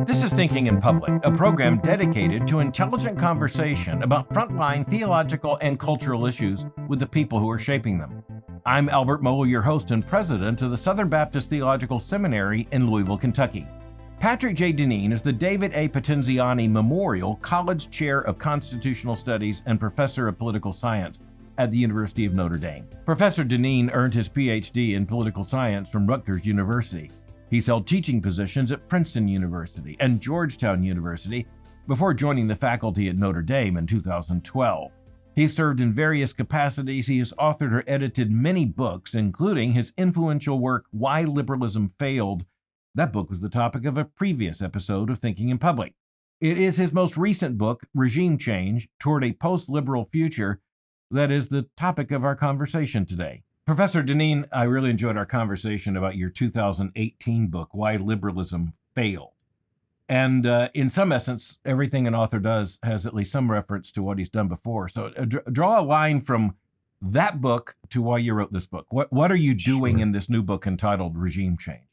This is Thinking in Public, a program dedicated to intelligent conversation about frontline theological and cultural issues with the people who are shaping them. I'm Albert Mohler, your host and president of the Southern Baptist Theological Seminary in Louisville, Kentucky. Patrick J. Deneen is the David A. Potenziani Memorial College Chair of Constitutional Studies and Professor of Political Science at the University of Notre Dame. Professor Deneen earned his PhD in political science from Rutgers University. He's held teaching positions at Princeton University and Georgetown University before joining the faculty at Notre Dame in 2012. He's served in various capacities. He has authored or edited many books, including his influential work, Why Liberalism Failed. That book was the topic of a previous episode of Thinking in Public. It is his most recent book, Regime Change, Toward a Postliberal Future, that is the topic of our conversation today. Professor Deneen, I really enjoyed our conversation about your 2018 book, Why Liberalism Failed. And in some essence, everything an author does has at least some reference to what he's done before. So draw a line from that book to why you wrote this book. What are you doing in this new book entitled Regime Change?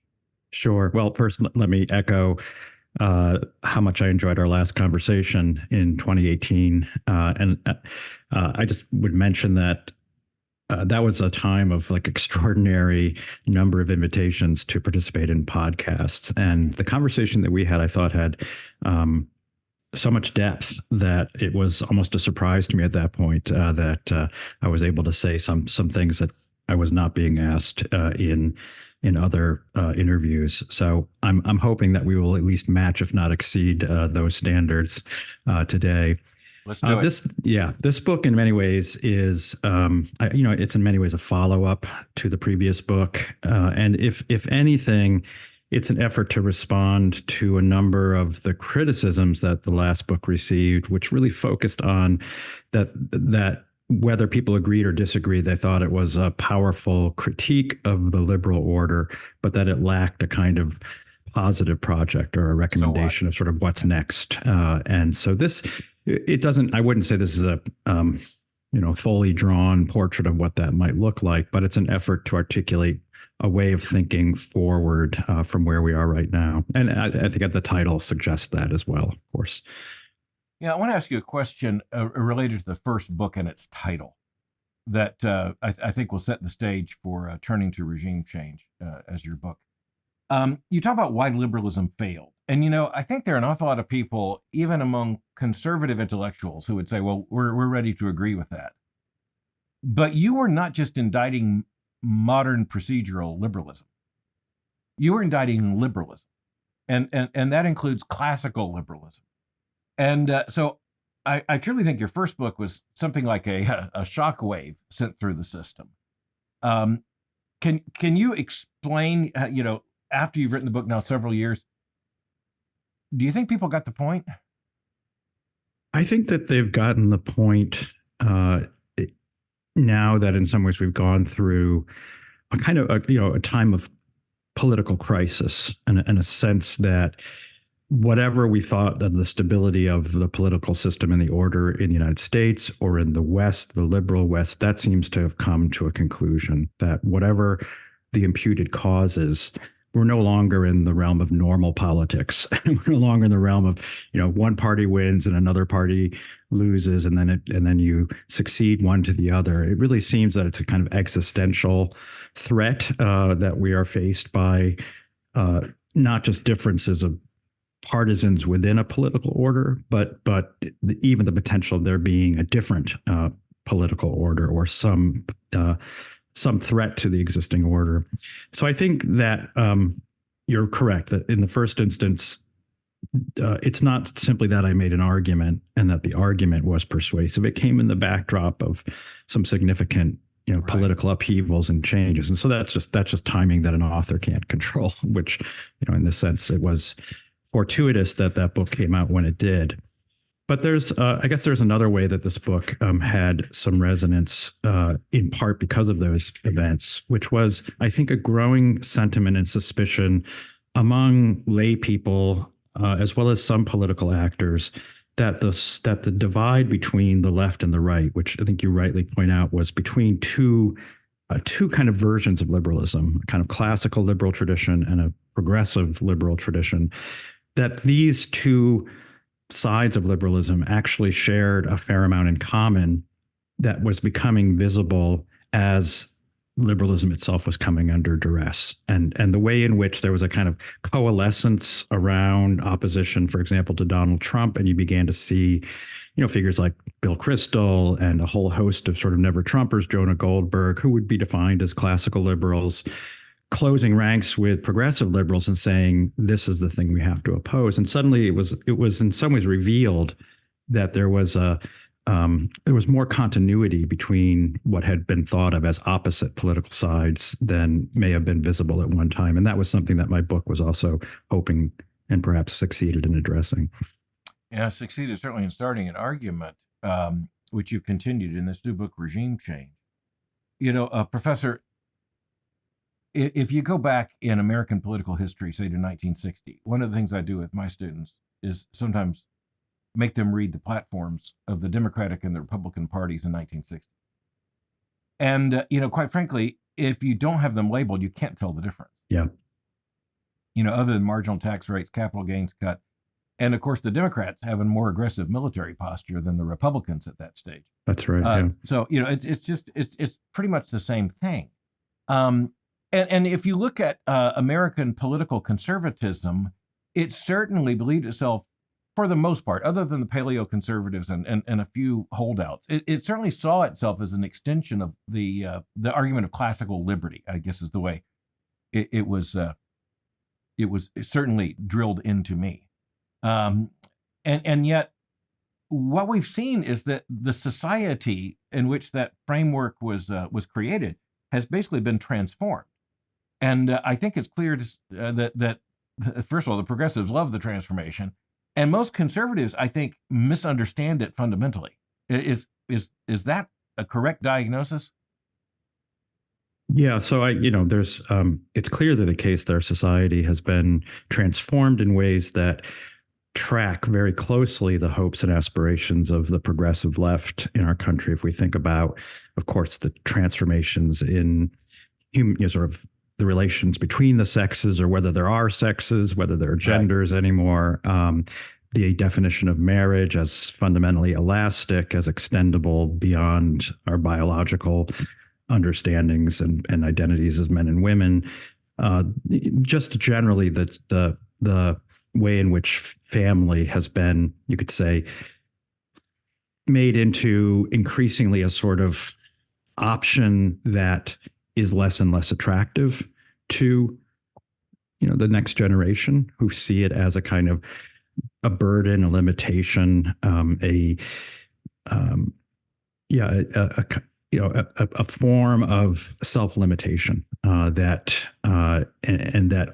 Sure. Well, first, let me echo how much I enjoyed our last conversation in 2018. I just would mention that that was a time of extraordinary number of invitations to participate in podcasts. And the conversation that we had, I thought, had so much depth that it was almost a surprise to me at that point that I was able to say some things that I was not being asked in other interviews. So I'm hoping that we will at least match, if not exceed, those standards today. Let's do it. This book in many ways is, it's in many ways a follow-up to the previous book. And if anything, it's an effort to respond to a number of the criticisms that the last book received, which really focused on that whether people agreed or disagreed, they thought it was a powerful critique of the liberal order, but that it lacked a kind of positive project or a recommendation of sort of what's next. And so I wouldn't say this is a, fully drawn portrait of what that might look like, but it's an effort to articulate a way of thinking forward from where we are right now. And I think the title suggests that as well, of course. Yeah, I want to ask you a question related to the first book and its title that I think will set the stage for turning to regime change as your book. You talk about why liberalism failed. And, I think there are an awful lot of people, even among conservative intellectuals, who would say, well, we're ready to agree with that. But you were not just indicting modern procedural liberalism. You were indicting liberalism. And that includes classical liberalism. And so I truly think your first book was something like a shockwave sent through the system. Can you explain, after you've written the book now several years, do you think people got the point? I think that they've gotten the point now that in some ways we've gone through a kind of a time of political crisis and a sense that whatever we thought of the stability of the political system and the order in the United States or in the West, the liberal West, that seems to have come to a conclusion that whatever the imputed causes, we're no longer in the realm of normal politics. We're no longer in the realm of, one party wins and another party loses, and then you succeed one to the other. It really seems that it's a kind of existential threat that we are faced by, not just differences of partisans within a political order, but even the potential of there being a different political order or some threat to the existing order. So I think that you're correct that in the first instance, it's not simply that I made an argument and that the argument was persuasive. It came in the backdrop of some significant political upheavals and changes. And so that's just timing that an author can't control, which, in this sense, it was fortuitous that book came out when it did. But I guess there's another way that this book had some resonance, in part because of those events, which was, I think, a growing sentiment and suspicion among lay people, as well as some political actors, that the divide between the left and the right, which I think you rightly point out, was between two kind of versions of liberalism, a kind of classical liberal tradition and progressive liberal tradition, that these two sides of liberalism actually shared a fair amount in common that was becoming visible as liberalism itself was coming under duress. And the way in which there was a kind of coalescence around opposition, for example, to Donald Trump, and you began to see, figures like Bill Kristol and a whole host of sort of never Trumpers, Jonah Goldberg, who would be defined as classical liberals, closing ranks with progressive liberals and saying, this is the thing we have to oppose. And suddenly it was in some ways revealed that there was more continuity between what had been thought of as opposite political sides than may have been visible at one time. And that was something that my book was also hoping and perhaps succeeded in addressing. Yeah, succeeded certainly in starting an argument, which you've continued in this new book, Regime Change. Professor, if you go back in American political history, say to 1960, one of the things I do with my students is sometimes make them read the platforms of the Democratic and the Republican parties in 1960. And, quite frankly, if you don't have them labeled, you can't tell the difference. Yeah. Other than marginal tax rates, capital gains cut, and of course, the Democrats have a more aggressive military posture than the Republicans at that stage. That's right. Yeah. So, it's pretty much the same thing. And if you look at American political conservatism, it certainly believed itself, for the most part, other than the paleo-conservatives and a few holdouts, it certainly saw itself as an extension of the argument of classical liberty, I guess is the way it was certainly drilled into me. And yet what we've seen is that the society in which that framework was created has basically been transformed. And I think it's clear that first of all, the progressives love the transformation, and most conservatives, I think, misunderstand it fundamentally. Is that a correct diagnosis? Yeah. So there's it's clear that the case that our society has been transformed in ways that track very closely the hopes and aspirations of the progressive left in our country. If we think about, of course, the transformations in sort of the relations between the sexes, or whether there are sexes, whether there are genders anymore, the definition of marriage as fundamentally elastic, as extendable beyond our biological understandings and identities as men and women. Just generally the way in which family has been, you could say, made into increasingly a sort of option that is less and less attractive to, the next generation, who see it as a kind of a burden, a limitation, a form of self-limitation that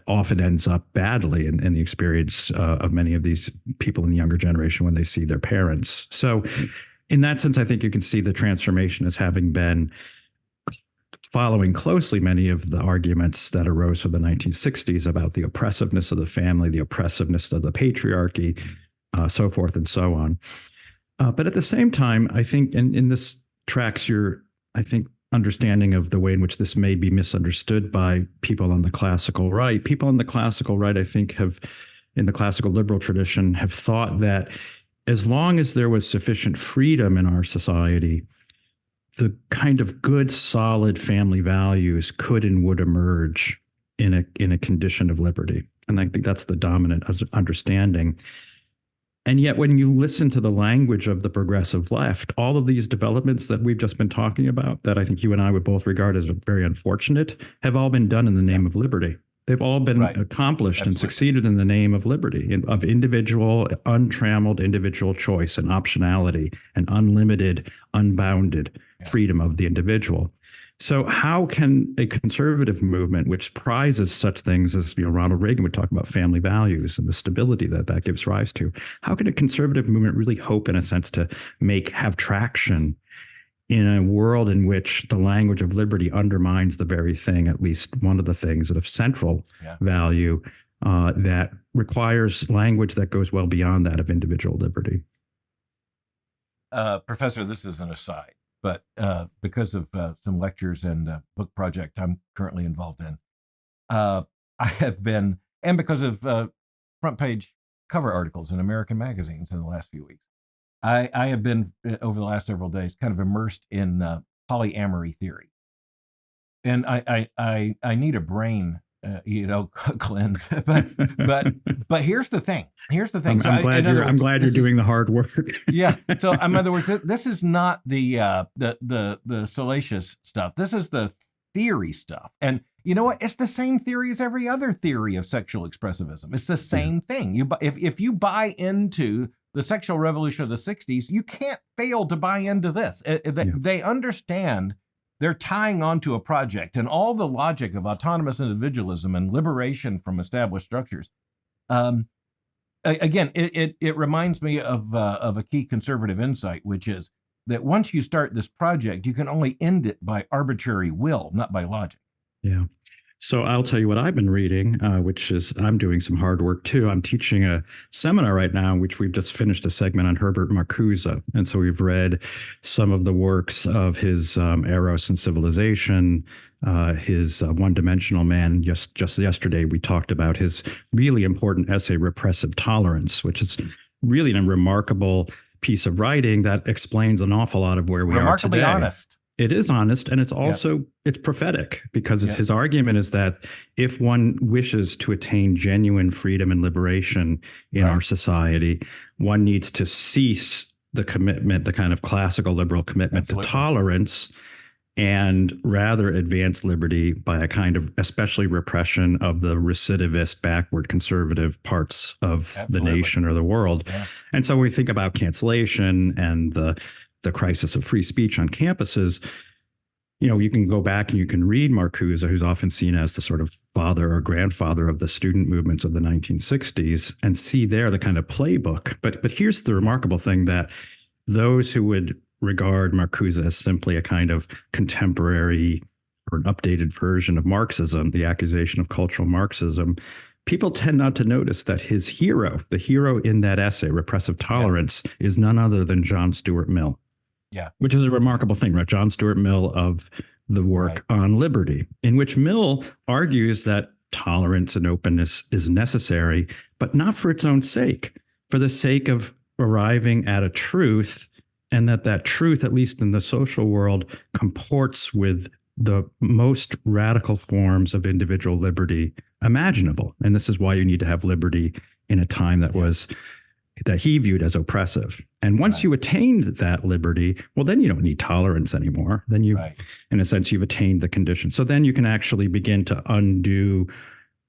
often ends up badly in the experience of many of these people in the younger generation when they see their parents. So in that sense, I think you can see the transformation as having been following closely many of the arguments that arose from the 1960s about the oppressiveness of the family, the oppressiveness of the patriarchy, so forth and so on. But at the same time, I think in this tracks your, I think, understanding of the way in which this may be misunderstood by people on the classical right. People on the classical right, I think, in the classical liberal tradition, have thought that as long as there was sufficient freedom in our society, the kind of good, solid family values could and would emerge in a condition of liberty. And I think that's the dominant understanding. And yet, when you listen to the language of the progressive left, all of these developments that we've just been talking about, that I think you and I would both regard as very unfortunate, have all been done in the name of liberty. They've all been accomplished and succeeded in the name of liberty, of individual, untrammeled individual choice and optionality and unlimited, unbounded freedom of the individual. So how can a conservative movement, which prizes such things as Ronald Reagan would talk about family values and the stability that gives rise to, how can a conservative movement really hope, in a sense, to have traction in a world in which the language of liberty undermines the very thing, at least one of the things of central value that requires language that goes well beyond that of individual liberty? Professor, this is an aside, but because of some lectures and book project I'm currently involved in, I have been and because of front page cover articles in American magazines in the last few weeks. I have been over the last several days kind of immersed in polyamory theory, and I need a brain cleanse. but here's the thing. I'm glad you're doing the hard work. Yeah. So in other words, this is not the salacious stuff. This is the theory stuff. And you know what? It's the same theory as every other theory of sexual expressivism. It's the same thing. If you buy into the sexual revolution of the 60s, you can't fail to buy into this. They understand they're tying onto a project, and all the logic of autonomous individualism and liberation from established structures. Again, it reminds me of a key conservative insight, which is that once you start this project, you can only end it by arbitrary will, not by logic. Yeah. So I'll tell you what I've been reading, which is I'm doing some hard work too. I'm teaching a seminar right now, which we've just finished a segment on Herbert Marcuse. And so we've read some of the works of his Eros and Civilization, his One-Dimensional Man. Just yesterday, we talked about his really important essay, Repressive Tolerance, which is really a remarkable piece of writing that explains an awful lot of where we are today. Remarkably honest. It is honest, and it's also it's prophetic, because his argument is that if one wishes to attain genuine freedom and liberation in our society, one needs to cease the commitment, the kind of classical liberal commitment to tolerance, and rather advance liberty by a kind of especially repression of the recidivist, backward, conservative parts of the nation or the world. Yeah. And so when we think about cancellation and the crisis of free speech on campuses, you can go back and you can read Marcuse, who's often seen as the sort of father or grandfather of the student movements of the 1960s, and see there the kind of playbook. But here's the remarkable thing, that those who would regard Marcuse as simply a kind of contemporary or an updated version of Marxism, the accusation of cultural Marxism, people tend not to notice that his hero, the hero in that essay, Repressive Tolerance, is none other than John Stuart Mill. Yeah, which is a remarkable thing, right? John Stuart Mill of the work on liberty, in which Mill argues that tolerance and openness is necessary, but not for its own sake, for the sake of arriving at a truth, and that truth, at least in the social world, comports with the most radical forms of individual liberty imaginable. And this is why you need to have liberty in a time that that he viewed as oppressive. And once you attained that liberty, well, then you don't need tolerance anymore. Then you've, in a sense, you've attained the condition. So then you can actually begin to undo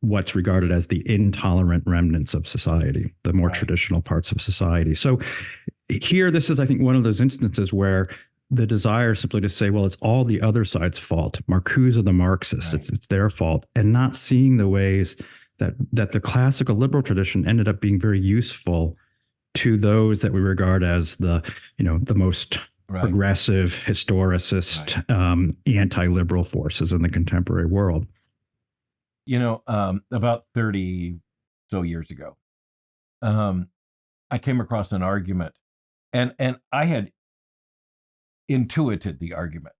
what's regarded as the intolerant remnants of society, the more traditional parts of society. So here, this is, I think, one of those instances where the desire simply to say, well, it's all the other side's fault. Marcuse, the Marxist, it's their fault, and not seeing the ways that the classical liberal tradition ended up being very useful to those that we regard as the most progressive, historicist, anti-liberal forces in the contemporary world. About 30 so years ago, I came across an argument, and I had intuited the argument,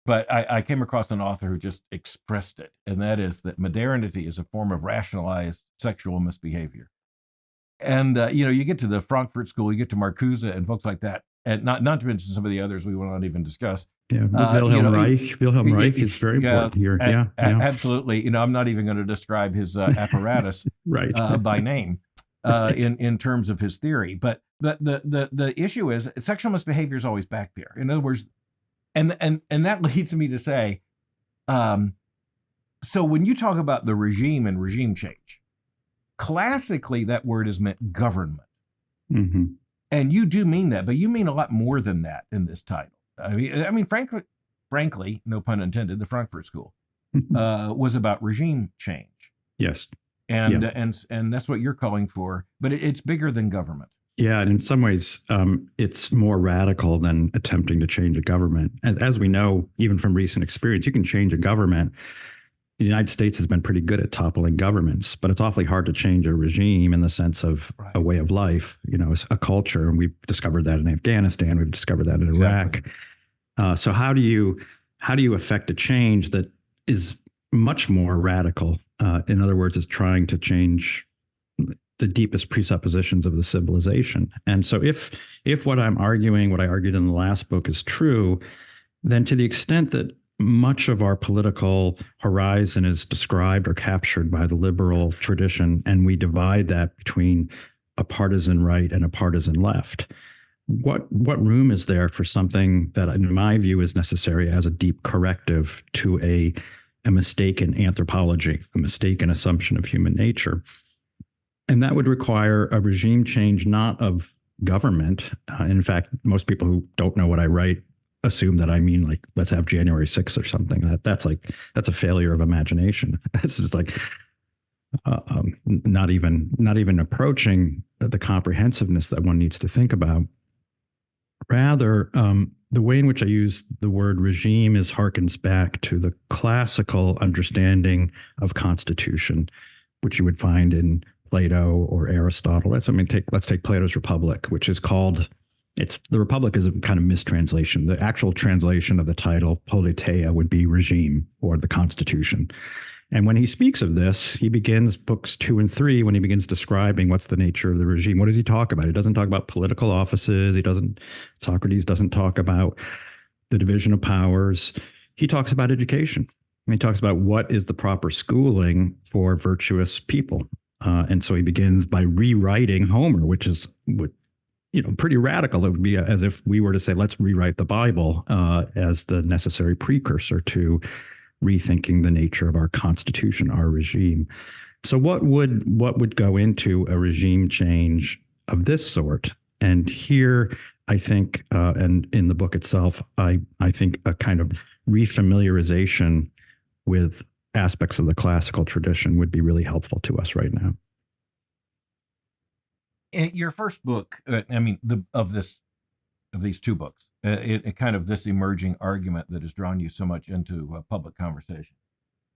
but I came across an author who just expressed it, and that is that modernity is a form of rationalized sexual misbehavior. And you get to the Frankfurt School, you get to Marcuse and folks like that, and not to mention some of the others we will not even discuss. Yeah, Wilhelm Reich is very important here. Absolutely. I'm not even going to describe his apparatus by name in terms of his theory. But the issue is sexual misbehavior is always back there. In other words, and that leads me to say, so when you talk about the regime and regime change, classically, that word is meant government. Mm-hmm. And you do mean that, but you mean a lot more than that in this title. I mean, frankly, no pun intended, the Frankfurt School was about regime change. Yes. And that's what you're calling for, but it's bigger than government. Yeah, and in some ways, it's more radical than attempting to change a government. And as we know, even from recent experience, you can change a government. The United States has been pretty good at toppling governments, but it's awfully hard to change a regime in the sense of a way of life, a culture. And we've discovered that in Afghanistan. We've discovered that in Iraq. So how do you affect a change that is much more radical In other words, it's trying to change the deepest presuppositions of the civilization. And so if what I'm arguing, what I argued in the last book is true, then to the extent that much of our political horizon is described or captured by the liberal tradition, and we divide that between a partisan right and a partisan left, what room is there for something that, in my view, is necessary as a deep corrective to a mistaken anthropology, a mistaken assumption of human nature? And that would require a regime change, not of government. In fact, most people who don't know what I write assume that I mean, like, let's have January 6th or something. That's a failure of imagination. It's just like not even approaching the comprehensiveness that one needs to think about. Rather, the way in which I use the word regime harkens back to the classical understanding of constitution, which you would find in Plato or Aristotle. Let's take Plato's Republic, which is called, the Republic is a kind of mistranslation. The actual translation of the title, Politeia, would be regime or the Constitution. And when he speaks of this, he begins books 2 and 3, when he begins describing what's the nature of the regime. What does he talk about? He doesn't talk about political offices. Socrates doesn't talk about the division of powers. He talks about education. And he talks about what is the proper schooling for virtuous people. And so he begins by rewriting Homer, which is pretty radical. It would be as if we were to say, let's rewrite the Bible as the necessary precursor to rethinking the nature of our constitution, our regime. So what would go into a regime change of this sort? And here, I think, and in the book itself, I think a kind of refamiliarization with aspects of the classical tradition would be really helpful to us right now. In your first book, of these 2 books, it kind of this emerging argument that has drawn you so much into public conversation,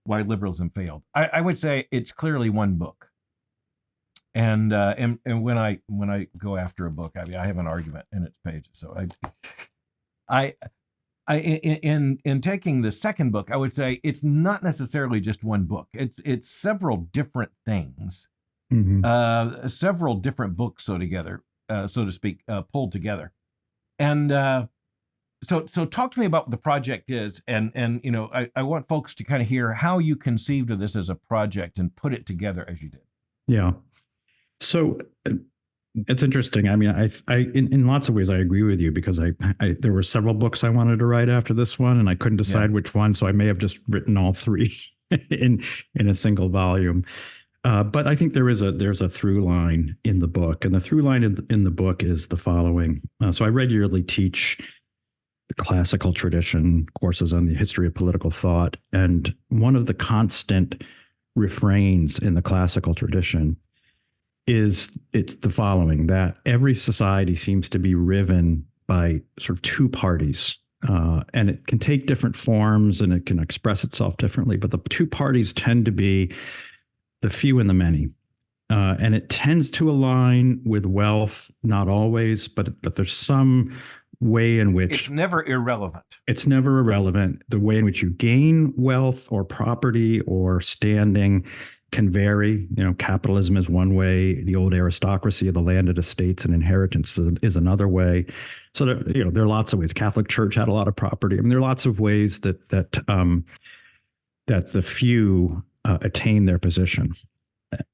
why liberalism failed. I would say it's clearly one book, and when I go after a book, I have an argument in its pages. So in taking the second book, I would say it's not necessarily just one book. It's several different things, several different books, so to speak, pulled together. And so talk to me about what the project is, and I want folks to kind of hear how you conceived of this as a project and put it together as you did. Yeah. So it's interesting. I mean, I in lots of ways I agree with you, because there were several books I wanted to write after this one, and I couldn't decide which one, so I may have just written all 3 in a single volume. But I think there's a through line in the book, and the through line in the book is the following. So I regularly teach the classical tradition courses on the history of political thought, and one of the constant refrains in the classical tradition it's the following: that every society seems to be riven by sort of 2 parties. And it can take different forms and it can express itself differently, but the 2 parties tend to be the few and the many. And it tends to align with wealth, not always, but there's some way in which it's never irrelevant. It's never irrelevant. The way in which you gain wealth or property or standing can vary. Capitalism is one way. The old aristocracy of the landed estates and inheritance is another way. So there are lots of ways. Catholic Church had a lot of property. I mean, there are lots of ways that the few attain their position.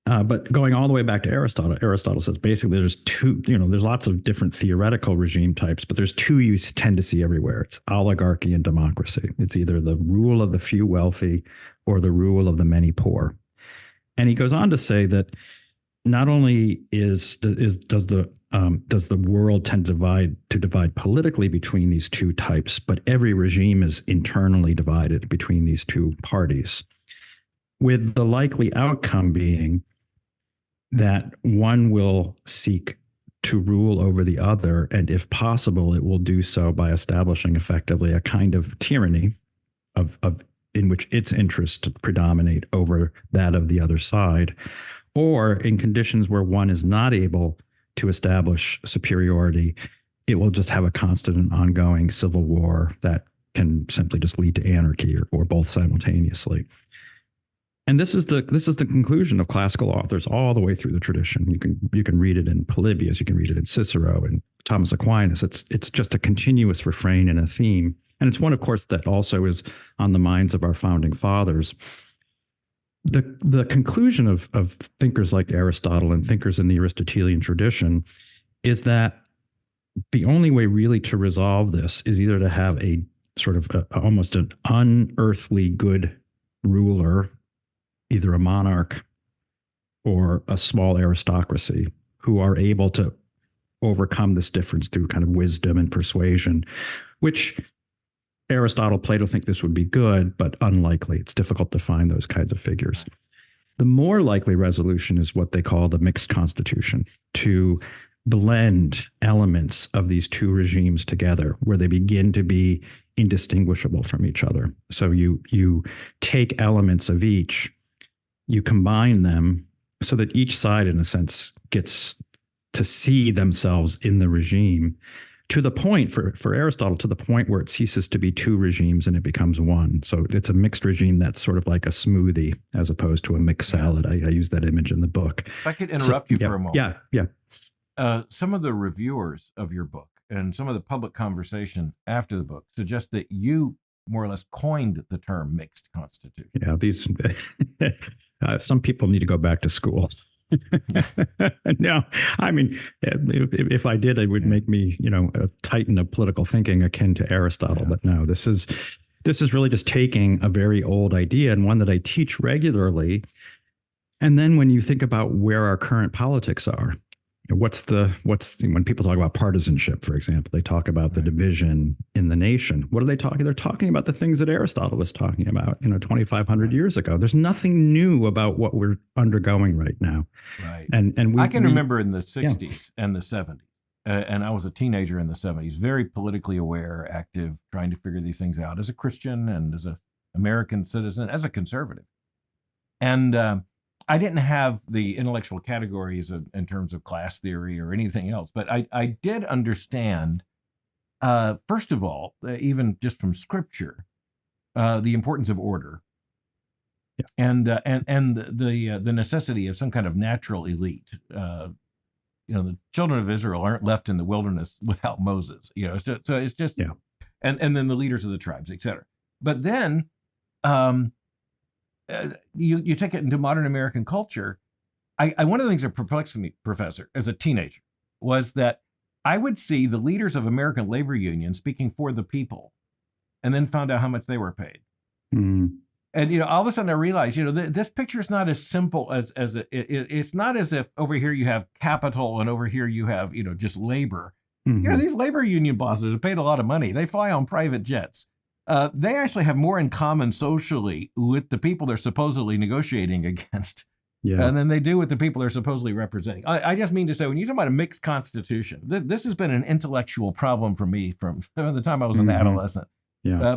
But going all the way back to Aristotle says basically there's 2, there's lots of different theoretical regime types, but there's 2 you tend to see everywhere. It's oligarchy and democracy. It's either the rule of the few wealthy or the rule of the many poor. And he goes on to say that not only does the world tend to divide politically between these 2 types, but every regime is internally divided between these 2 parties, with the likely outcome being that one will seek to rule over the other, and if possible, it will do so by establishing effectively a kind of tyranny in which its interests predominate over that of the other side, or in conditions where one is not able to establish superiority, it will just have a constant and ongoing civil war that can simply just lead to anarchy or both simultaneously. And this is the conclusion of classical authors all the way through the tradition. You can read it in Polybius, you can read it in Cicero and Thomas Aquinas. It's just a continuous refrain and a theme. And it's one, of course, that also is on the minds of our founding fathers. The conclusion of thinkers like Aristotle and thinkers in the Aristotelian tradition is that the only way really to resolve this is either to have a sort of almost an unearthly good ruler, either a monarch or a small aristocracy, who are able to overcome this difference through kind of wisdom and persuasion, which Aristotle, Plato think this would be good, but unlikely. It's difficult to find those kinds of figures. The more likely resolution is what they call the mixed constitution, to blend elements of these two regimes together where they begin to be indistinguishable from each other. So you take elements of each, you combine them so that each side, in a sense, gets to see themselves in the regime, to the point, for Aristotle, to the point where it ceases to be two regimes and it becomes one. So it's a mixed regime that's sort of like a smoothie as opposed to a mixed salad. I use that image in the book. If I could interrupt you for a moment. Yeah. Some of the reviewers of your book and some of the public conversation after the book suggest that you more or less coined the term mixed constitution. Yeah, these some people need to go back to school. No, I mean, if I did, it would make me, a titan of political thinking akin to Aristotle. Yeah. But no, this is really just taking a very old idea and one that I teach regularly. And then when you think about where our current politics are, when people talk about partisanship, for example, they talk about the division in the nation. What are they talking? They're talking about the things that Aristotle was talking about, 2,500 years ago. There's nothing new about what we're undergoing right now. Right. And I can remember in the 60s and the 70s, and I was a teenager in the 70s, very politically aware, active, trying to figure these things out as a Christian and as an American citizen, as a conservative. And I didn't have the intellectual categories in terms of class theory or anything else, but I did understand, first of all, even just from scripture, the importance of order, and the necessity of some kind of natural elite. The children of Israel aren't left in the wilderness without Moses. So it's just, and then the leaders of the tribes, etc. But then, you take it into modern American culture. One of the things that perplexed me, Professor, as a teenager, was that I would see the leaders of American labor unions speaking for the people, and then found out how much they were paid. Mm. And all of a sudden I realized, this picture is not as simple as it's not as if over here you have capital and over here you have just labor. Mm-hmm. These labor union bosses are paid a lot of money. They fly on private jets. They actually have more in common socially with the people they're supposedly negotiating against than they do with the people they're supposedly representing. I just mean to say, when you talk about a mixed constitution, this has been an intellectual problem for me from the time I was an adolescent,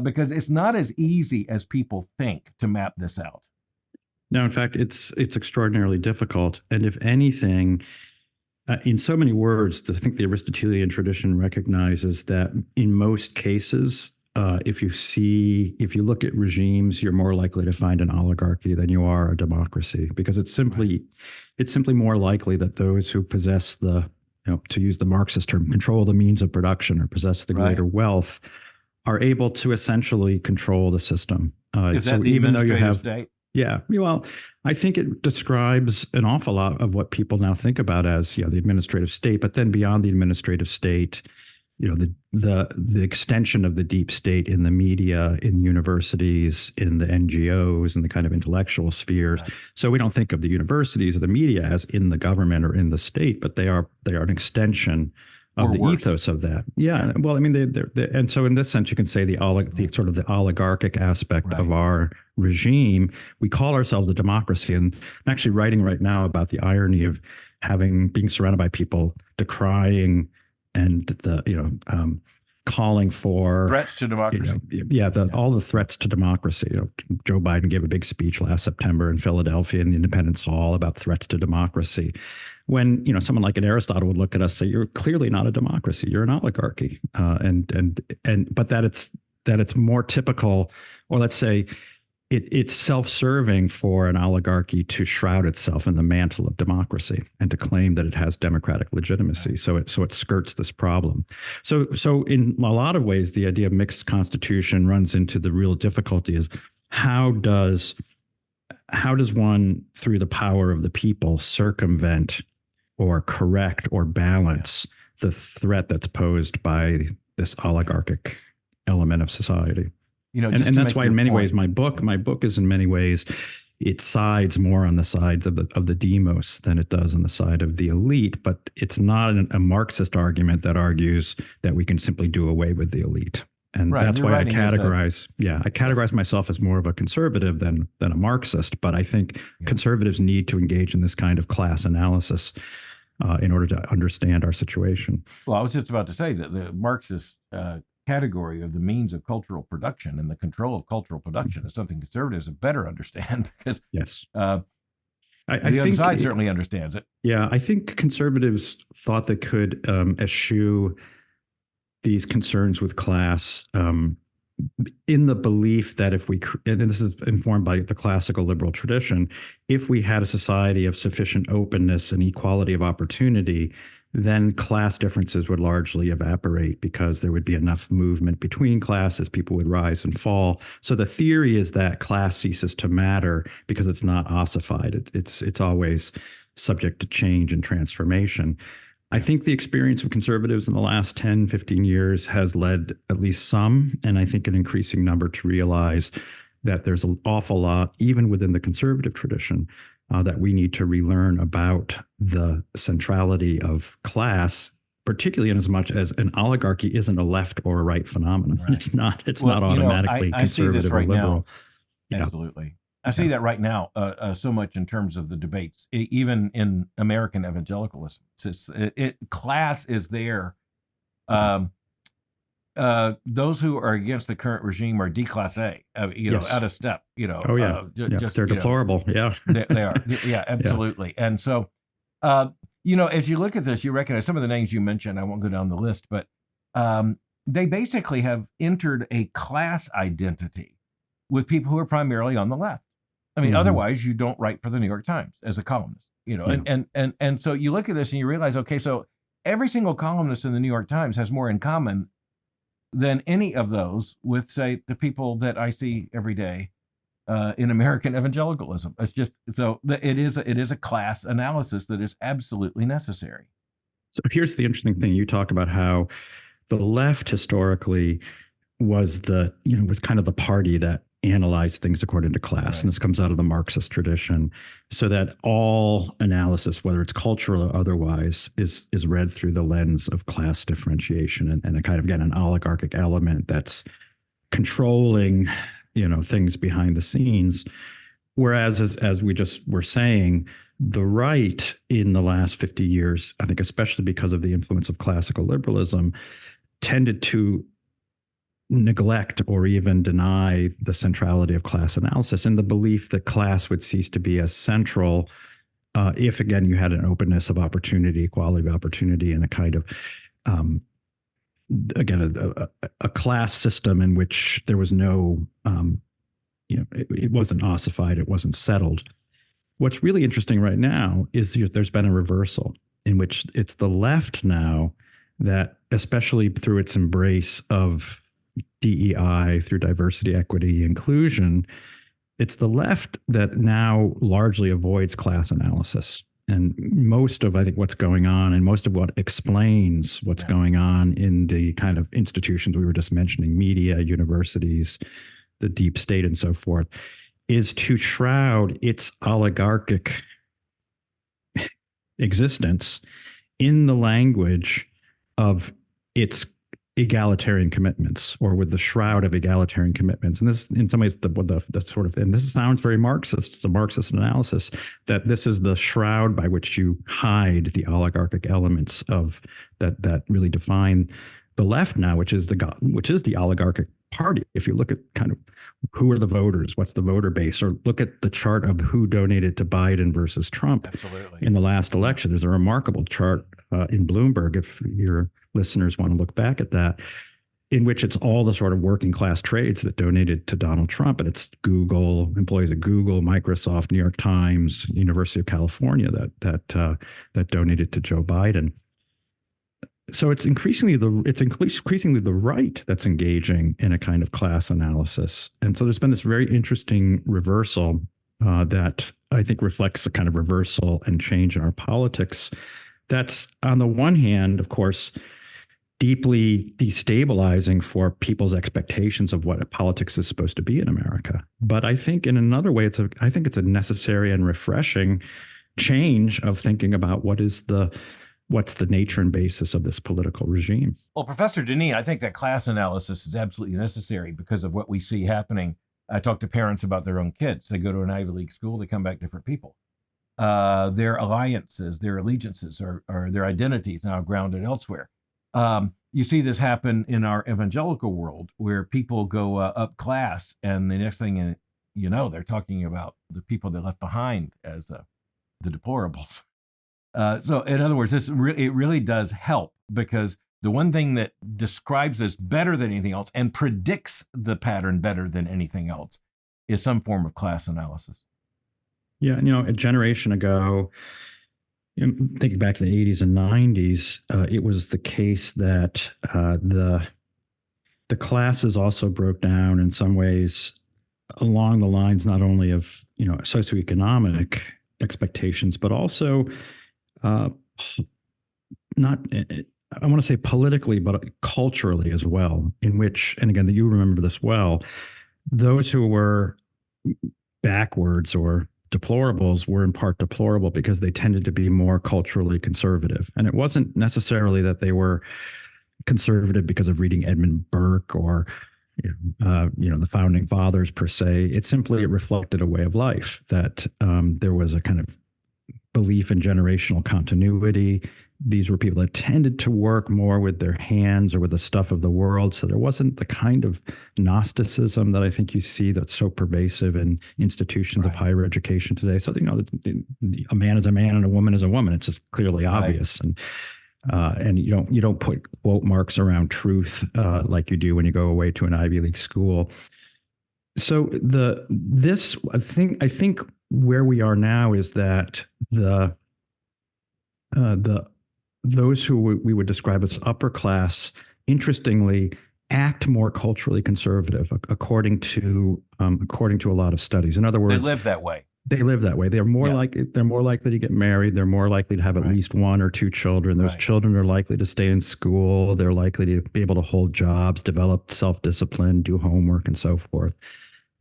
because it's not as easy as people think to map this out. No, in fact, it's extraordinarily difficult. And if anything, in so many words, I think the Aristotelian tradition recognizes that in most cases, if you look at regimes, you're more likely to find an oligarchy than you are a democracy, because it's simply more likely that those who possess to use the Marxist term, control the means of production or possess the greater wealth, are able to essentially control the system. Is that the administrative state? Yeah. Well, I think it describes an awful lot of what people now think about as the administrative state, but then beyond the administrative state, the extension of the deep state in the media, in universities, in the NGOs, and the kind of intellectual spheres. Right. So we don't think of the universities or the media as in the government or in the state, but they are an extension of the ethos of that. Yeah. Well, I mean, and so in this sense, you can say the sort of the oligarchic aspect of our regime. We call ourselves a democracy, and I'm actually writing right now about the irony of being surrounded by people decrying and calling for threats to democracy. All the threats to democracy. Joe Biden gave a big speech last September in Philadelphia in Independence Hall about threats to democracy. When someone like an Aristotle would look at us and say, "You're clearly not a democracy. You're an oligarchy," but that it's more typical, or let's say, it's self-serving for an oligarchy to shroud itself in the mantle of democracy and to claim that it has democratic legitimacy. So it skirts this problem. So in a lot of ways, the idea of mixed constitution runs into the real difficulty is how does one, through the power of the people, circumvent or correct or balance the threat that's posed by this oligarchic element of society? And that's why in many ways my book is in many ways, it sides more on the sides of the demos than it does on the side of the elite. But it's not a Marxist argument that argues that we can simply do away with the elite. And that's why I categorize myself as more of a conservative than a Marxist. But I think conservatives need to engage in this kind of class analysis in order to understand our situation. Well, I was just about to say that the Marxist category of the means of cultural production and the control of cultural production is something conservatives better understand, because the other side certainly understands it. Yeah, I think conservatives thought they could eschew these concerns with class in the belief that and this is informed by the classical liberal tradition, if we had a society of sufficient openness and equality of opportunity, then class differences would largely evaporate because there would be enough movement between classes, people would rise and fall. So the theory is that class ceases to matter because it's not ossified. It's always subject to change and transformation. I think the experience of conservatives in the last 10, 15 years has led at least some, and I think an increasing number, to realize that there's an awful lot, even within the conservative tradition, that we need to relearn about the centrality of class, particularly in as much as an oligarchy isn't a left or a right phenomenon. Right. It's not automatically conservative or liberal. Absolutely. I see that right now so much in terms of the debates, even in American evangelicalism. Class is there. Those who are against the current regime are declassé, out of step. They're deplorable. They are. Yeah, absolutely. Yeah. And so, as you look at this, you recognize some of the names you mentioned. I won't go down the list, but they basically have entered a class identity with people who are primarily on the left. I mean, otherwise you don't write for the New York Times as a columnist, and so you look at this and you realize, okay, so every single columnist in the New York Times has more in common than any of those with, say, the people that I see every day in American evangelicalism. It's just, it is a class analysis that is absolutely necessary. So here's the interesting thing. You talk about how the left historically was kind of the party that analyzed things according to class. Right. And this comes out of the Marxist tradition, so that all analysis, whether it's cultural or otherwise, is read through the lens of class differentiation and a kind of, again, an oligarchic element that's controlling, things behind the scenes. Whereas, as we just were saying, the right in the last 50 years, I think especially because of the influence of classical liberalism, tended to neglect or even deny the centrality of class analysis, and the belief that class would cease to be as central if, again, you had an openness of opportunity, equality of opportunity, and a kind of, a class system in which there was no, it wasn't ossified, it wasn't settled. What's really interesting right now is there's been a reversal in which it's the left now that, especially through its embrace of DEI, through diversity, equity, inclusion, it's the left that now largely avoids class analysis. And most of, I think, what's going on, and most of what explains what's going on in the kind of institutions we were just mentioning, media, universities, the deep state, and so forth, is to shroud its oligarchic existence in the language of its egalitarian commitments, or with the shroud of egalitarian commitments. And this, in some ways, the sort of, and this sounds very Marxist, it's a Marxist analysis, that this is the shroud by which you hide the oligarchic elements of that really define the left now, which is the oligarchic party. If you look at kind of who are the voters, what's the voter base, or look at the chart of who donated to Biden versus Trump. Absolutely. In the last election. There's a remarkable chart in Bloomberg, if your listeners want to look back at that. in which it's all the sort of working class trades that donated to Donald Trump. And it's Google, employees at Google, Microsoft, New York Times, University of California that donated to Joe Biden. So it's increasingly the right that's engaging in a kind of class analysis. And so there's been this very interesting reversal that I think reflects a kind of reversal and change in our politics. That's, on the one hand, of course, deeply destabilizing for people's expectations of what politics is supposed to be in America. But I think in another way, I think it's a necessary and refreshing change of thinking about what's the nature and basis of this political regime. Well, Professor Deneen, I think that class analysis is absolutely necessary because of what we see happening. I talk to parents about their own kids. They go to an Ivy League school, they come back different people. Their alliances, their allegiances, or their identities now grounded elsewhere. You see this happen in our evangelical world where people go up class, and the next thing you know, they're talking about the people they left behind as the deplorables. So in other words, it really does help, because the one thing that describes us better than anything else and predicts the pattern better than anything else is some form of class analysis. Yeah, a generation ago, thinking back to the 80s and 90s, it was the case that the classes also broke down in some ways along the lines not only of socioeconomic expectations, but also not, I want to say politically, but culturally as well, in which, and again, you remember this well, those who were backwards or deplorables were in part deplorable because they tended to be more culturally conservative. And it wasn't necessarily that they were conservative because of reading Edmund Burke or the founding fathers per se. It reflected a way of life that there was a kind of belief in generational continuity. These were people that tended to work more with their hands or with the stuff of the world. So there wasn't the kind of Gnosticism that I think you see that's so pervasive in institutions of higher education today. So, a man is a man and a woman is a woman. It's just clearly obvious. And you don't put quote marks around truth like you do when you go away to an Ivy League school. So I think where we are now is that those who we would describe as upper class, interestingly, act more culturally conservative, according to a lot of studies. In other words, they live that way. They're more likely to get married. They're more likely to have at least one or two children. Those children are likely to stay in school. They're likely to be able to hold jobs, develop self-discipline, do homework, and so forth.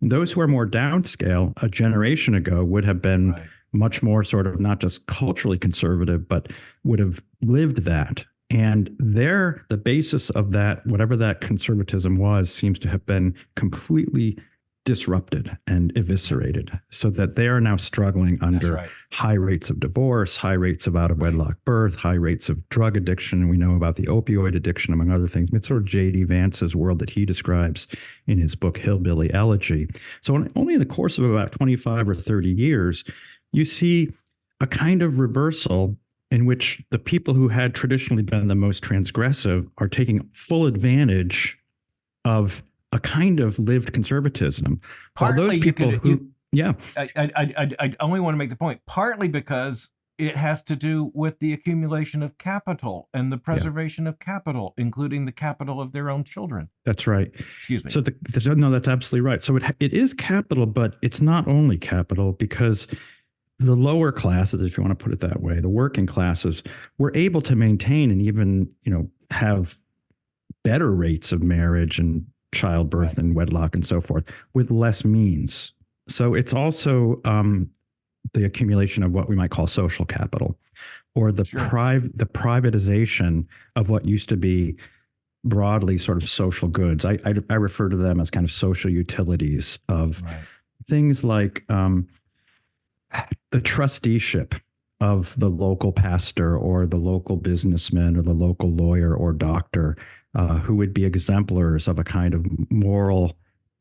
Those who are more downscale, a generation ago, would have been much more sort of not just culturally conservative, but would have lived that. And the basis of that, whatever that conservatism was, seems to have been completely disrupted and eviscerated, so that they are now struggling under high rates of divorce, high rates of out-of-wedlock birth, high rates of drug addiction. And we know about the opioid addiction, among other things. It's sort of J.D. Vance's world that he describes in his book, Hillbilly Elegy. So only in the course of about 25 or 30 years, you see a kind of reversal in which the people who had traditionally been the most transgressive are taking full advantage of a kind of lived conservatism. Partly, those people I only want to make the point, partly because it has to do with the accumulation of capital and the preservation of capital, including the capital of their own children. That's right. Excuse me. So no, that's absolutely right. So it is capital, but it's not only capital, because the lower classes, if you want to put it that way, the working classes, were able to maintain and even, have better rates of marriage and childbirth and wedlock and so forth with less means. So it's also the accumulation of what we might call social capital, or the privatization of what used to be broadly sort of social goods. I refer to them as kind of social utilities of things like the trusteeship of the local pastor or the local businessman or the local lawyer or doctor, who would be exemplars of a kind of moral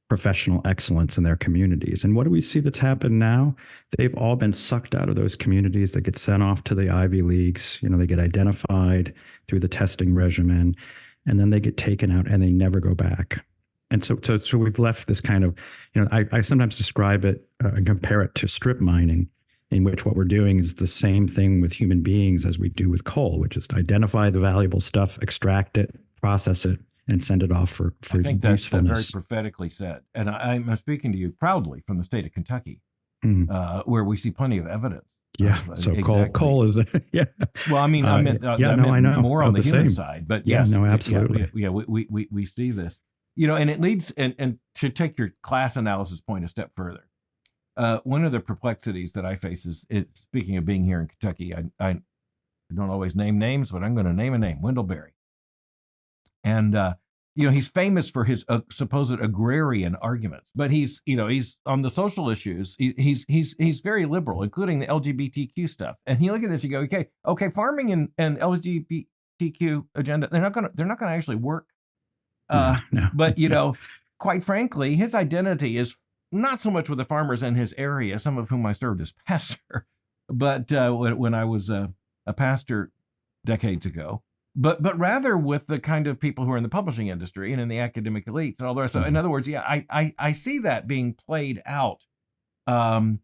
professional excellence in their communities. And what do we see that's happened now? They've all been sucked out of those communities. They get sent off to the Ivy Leagues. They get identified through the testing regimen. and then they get taken out and they never go back. And so we've left this kind of, I sometimes describe it and compare it to strip mining, in which what we're doing is the same thing with human beings as we do with coal, which is to identify the valuable stuff, extract it, process it, and send it off for I think that's very usefulness. prophetically said. And I'm speaking to you proudly from the state of Kentucky, where we see plenty of evidence. Yeah. So coal is, yeah. Well, I mean, I meant I know. more on the human same side, but yeah, yes, no, absolutely. We see this, and it leads, and to take your class analysis point a step further, one of the perplexities that I face is speaking of being here in Kentucky, I don't always name names, but I'm going to name a name, Wendell Berry. And, he's famous for his supposed agrarian arguments, but he's on the social issues. He's very liberal, including the LGBTQ stuff. And you look at this, you go, okay, farming and LGBTQ agenda, they're not going to actually work. No. But, quite frankly, his identity is not so much with the farmers in his area, some of whom I served as pastor, but when I was a pastor decades ago, but rather with the kind of people who are in the publishing industry and in the academic elites and all the rest. So in other words, I see that being played out. And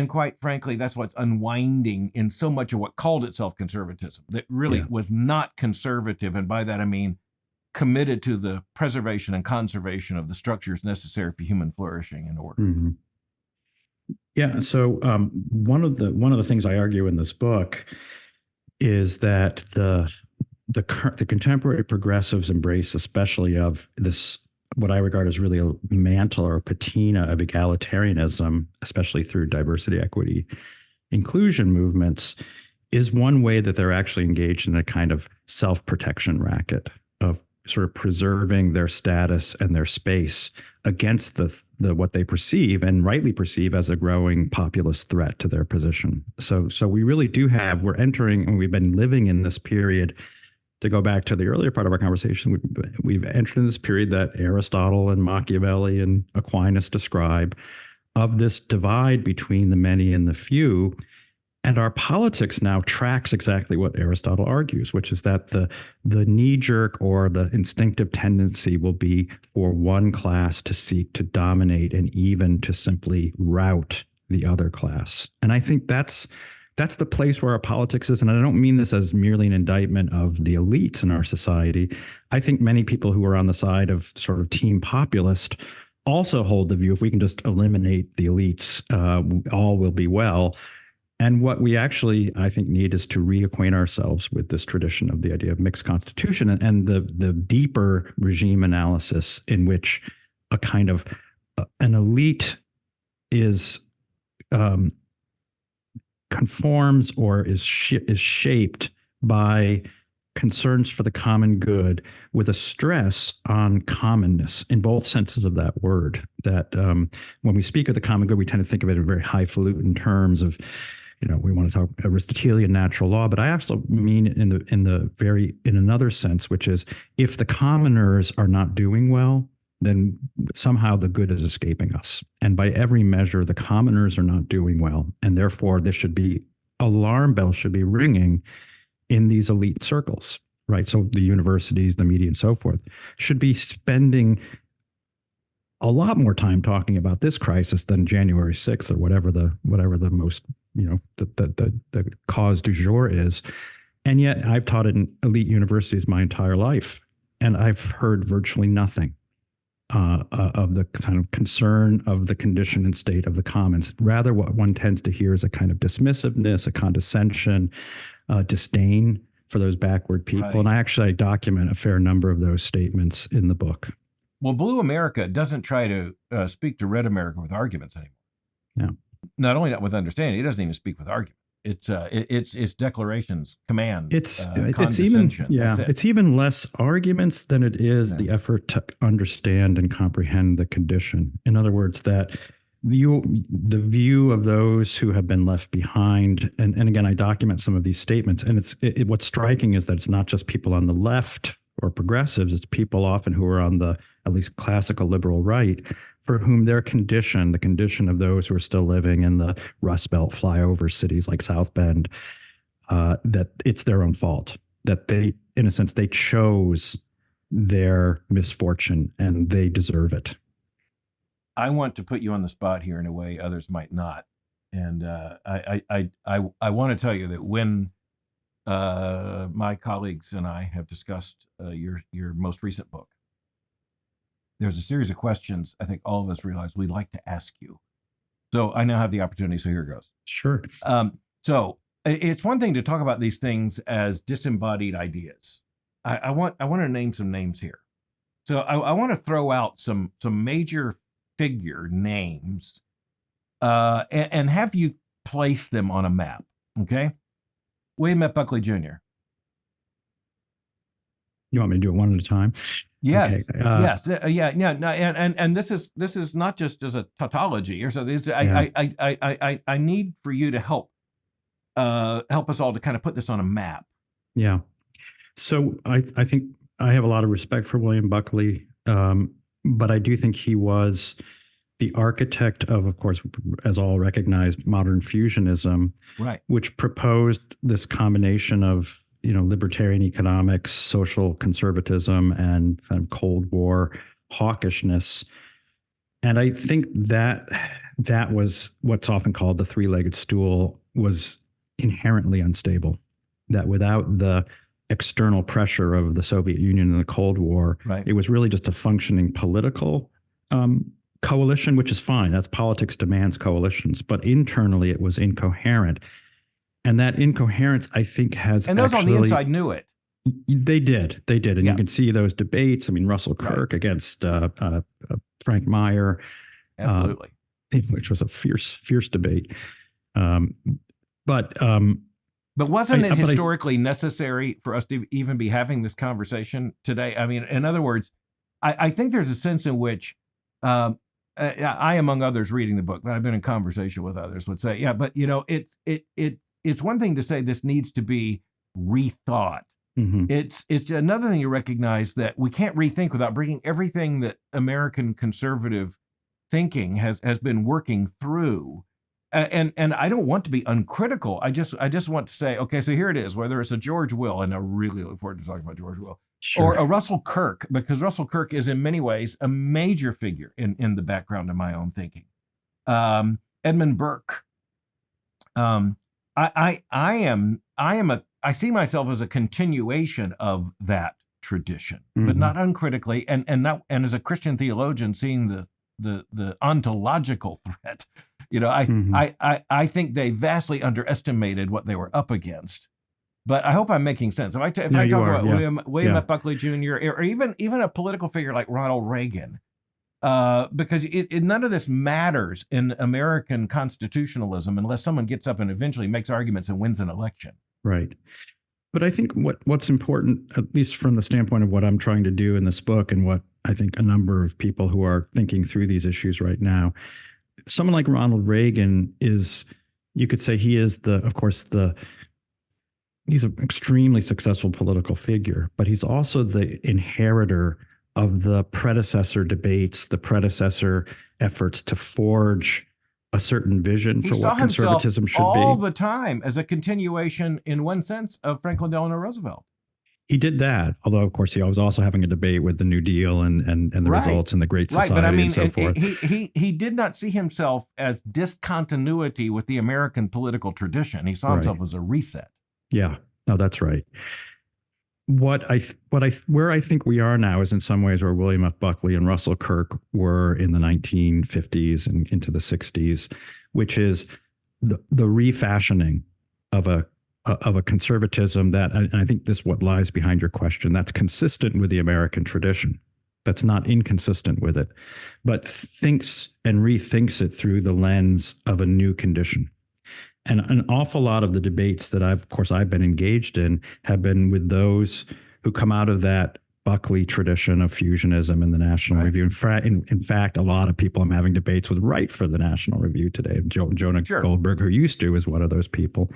quite frankly, that's what's unwinding in so much of what called itself conservatism that really was not conservative. And by that, I mean committed to the preservation and conservation of the structures necessary for human flourishing and order. Mm-hmm. Yeah. So one of the things I argue in this book is that the contemporary progressives embrace, especially of this, what I regard as really a mantle or a patina of egalitarianism, especially through diversity, equity, inclusion movements, is one way that they're actually engaged in a kind of self-protection racket of sort of preserving their status and their space against the what they perceive and rightly perceive as a growing populist threat to their position. So we really do we're entering, and we've been living in this period. To go back to the earlier part of our conversation, we've entered in this period that Aristotle and Machiavelli and Aquinas describe of this divide between the many and the few. And our politics now tracks exactly what Aristotle argues, which is that the knee-jerk or the instinctive tendency will be for one class to seek to dominate and even to simply rout the other class. And I think that's the place where our politics is. And I don't mean this as merely an indictment of the elites in our society. I think many people who are on the side of sort of team populist also hold the view, if we can just eliminate the elites, all will be well. And what we actually, I think, need is to reacquaint ourselves with this tradition of the idea of mixed constitution and the deeper regime analysis in which a kind of an elite is conforms or is shaped by concerns for the common good with a stress on commonness in both senses of that word. That when we speak of the common good, we tend to think of it in very highfalutin terms of, we want to talk Aristotelian natural law, but I also mean in another sense, which is if the commoners are not doing well, then somehow the good is escaping us. And by every measure, the commoners are not doing well. And therefore, alarm bells should be ringing in these elite circles, right? So the universities, the media, and so forth should be spending a lot more time talking about this crisis than January 6th or whatever the most, the cause du jour is. And yet I've taught in elite universities my entire life, and I've heard virtually nothing of the kind of concern of the condition and state of the commons. Rather, what one tends to hear is a kind of dismissiveness, a condescension, disdain for those backward people. Right. And I document a fair number of those statements in the book. Well, Blue America doesn't try to speak to Red America with arguments anymore. No. Not only not with understanding, it doesn't even speak with argument. It's declarations, commands. It's even less arguments than it is the effort to understand and comprehend the condition. In other words, that the view of those who have been left behind, and again, I document some of these statements, and what's striking is that it's not just people on the left or progressives, it's people often who are on the at least classical liberal right, for whom their condition, the condition of those who are still living in the Rust Belt flyover cities like South Bend, that it's their own fault, that they, in a sense, they chose their misfortune, and they deserve it. I want to put you on the spot here in a way others might not. And I want to tell you that when my colleagues and I have discussed your most recent book, there's a series of questions I think all of us realize we'd like to ask you. So I now have the opportunity, so here goes. Sure. So it's one thing to talk about these things as disembodied ideas. I want to name some names here. So I want to throw out some major figure names and have you place them on a map, okay? William F. Buckley Jr. You want me to do it one at a time? Yes. Okay. Yes. Yeah. No, and this is not just as a tautology or so. I need for you to help us all to kind of put this on a map. Yeah. So I think I have a lot of respect for William Buckley, but I do think he was the architect of course, as all recognized, modern fusionism, right, which proposed this combination of libertarian economics, social conservatism, and kind of Cold War hawkishness. And I think that was what's often called the three-legged stool, was inherently unstable. That without the external pressure of the Soviet Union and the Cold War, right, it was really just a functioning political coalition, which is fine. That's politics demands coalitions. But internally, it was incoherent. And that incoherence, I think, has and those on the inside knew it. They did, and you can see those debates. I mean, Russell Kirk right. against Frank Meyer, absolutely, which was a fierce debate. But wasn't it historically necessary for us to even be having this conversation today? I mean, in other words, I think there's a sense in which I, among others, reading the book, but I've been in conversation with others, would say, yeah, but it's one thing to say this needs to be rethought. Mm-hmm. It's another thing to recognize that we can't rethink without bringing everything that American conservative thinking has been working through. And I don't want to be uncritical. I just want to say, okay, so here it is, whether it's a George Will, and I really look forward to talking about George Will, sure, or a Russell Kirk, because Russell Kirk is in many ways a major figure in the background of my own thinking. Edmund Burke. I see myself as a continuation of that tradition, mm-hmm. but not uncritically, and as a Christian theologian, seeing the ontological threat. Mm-hmm. I think they vastly underestimated what they were up against. But I hope I'm making sense. If I talk about William F. Buckley Jr. or even a political figure like Ronald Reagan, because none of this matters in American constitutionalism unless someone gets up and eventually makes arguments and wins an election. Right. But I think what's important, at least from the standpoint of what I'm trying to do in this book, and what I think a number of people who are thinking through these issues right now, someone like Ronald Reagan is, you could say he is he's an extremely successful political figure, but he's also the inheritor of the predecessor debates, the predecessor efforts to forge a certain vision for what conservatism should be. All the time as a continuation, in one sense, of Franklin Delano Roosevelt. He did that, although of course he was also having a debate with the New Deal and the right. results in the Great Society, but I mean, and so forth. He did not see himself as discontinuity with the American political tradition. He saw himself as a reset. Yeah, no, that's right. Where I think we are now is in some ways where William F. Buckley and Russell Kirk were in the 1950s and into the 60s, which is the refashioning of a conservatism that, and I think this is what lies behind your question, that's consistent with the American tradition, that's not inconsistent with it, but thinks and rethinks it through the lens of a new condition. And an awful lot of the debates that I've been engaged in have been with those who come out of that Buckley tradition of fusionism and the National Review. In fact, a lot of people I'm having debates with write for the National Review today. Jonah Goldberg, who used to, is one of those people.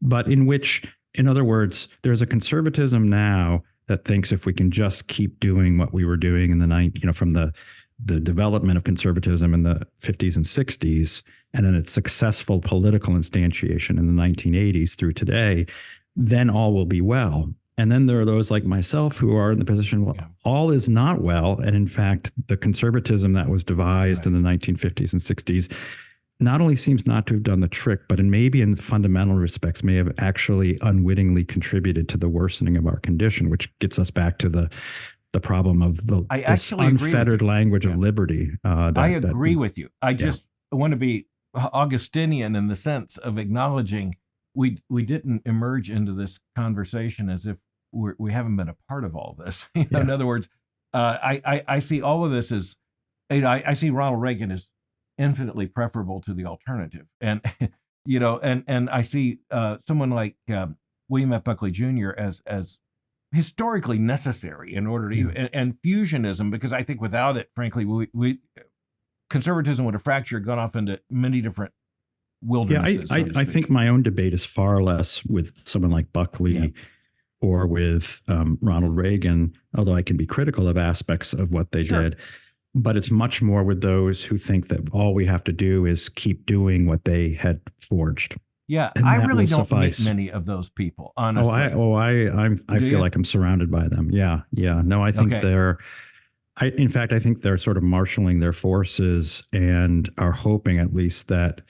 But in which, in other words, there's a conservatism now that thinks if we can just keep doing what we were doing in the from the development of conservatism in the 50s and 60s, and then its successful political instantiation in the 1980s through today, then all will be well. And then there are those like myself who are in the position, well, all is not well. And in fact, the conservatism that was devised in the 1950s and 60s not only seems not to have done the trick, but maybe in fundamental respects may have actually unwittingly contributed to the worsening of our condition, which gets us back to the problem of this unfettered language of liberty. I agree with you. I just want to be Augustinian in the sense of acknowledging we didn't emerge into this conversation as if we haven't been a part of all this. In other words, I see all of this as, I see Ronald Reagan as infinitely preferable to the alternative, and and I see someone like William F. Buckley Jr. as historically necessary in order to and fusionism, because I think without it, frankly, we conservatism would have fractured, gone off into many different wildernesses. I think my own debate is far less with someone like Buckley or with Ronald Reagan, although I can be critical of aspects of what they did. But it's much more with those who think that all we have to do is keep doing what they had forged. Yeah, I really don't meet many of those people, honestly. I feel like I'm surrounded by them. Yeah. No, I think in fact, I think they're sort of marshaling their forces and are hoping at least that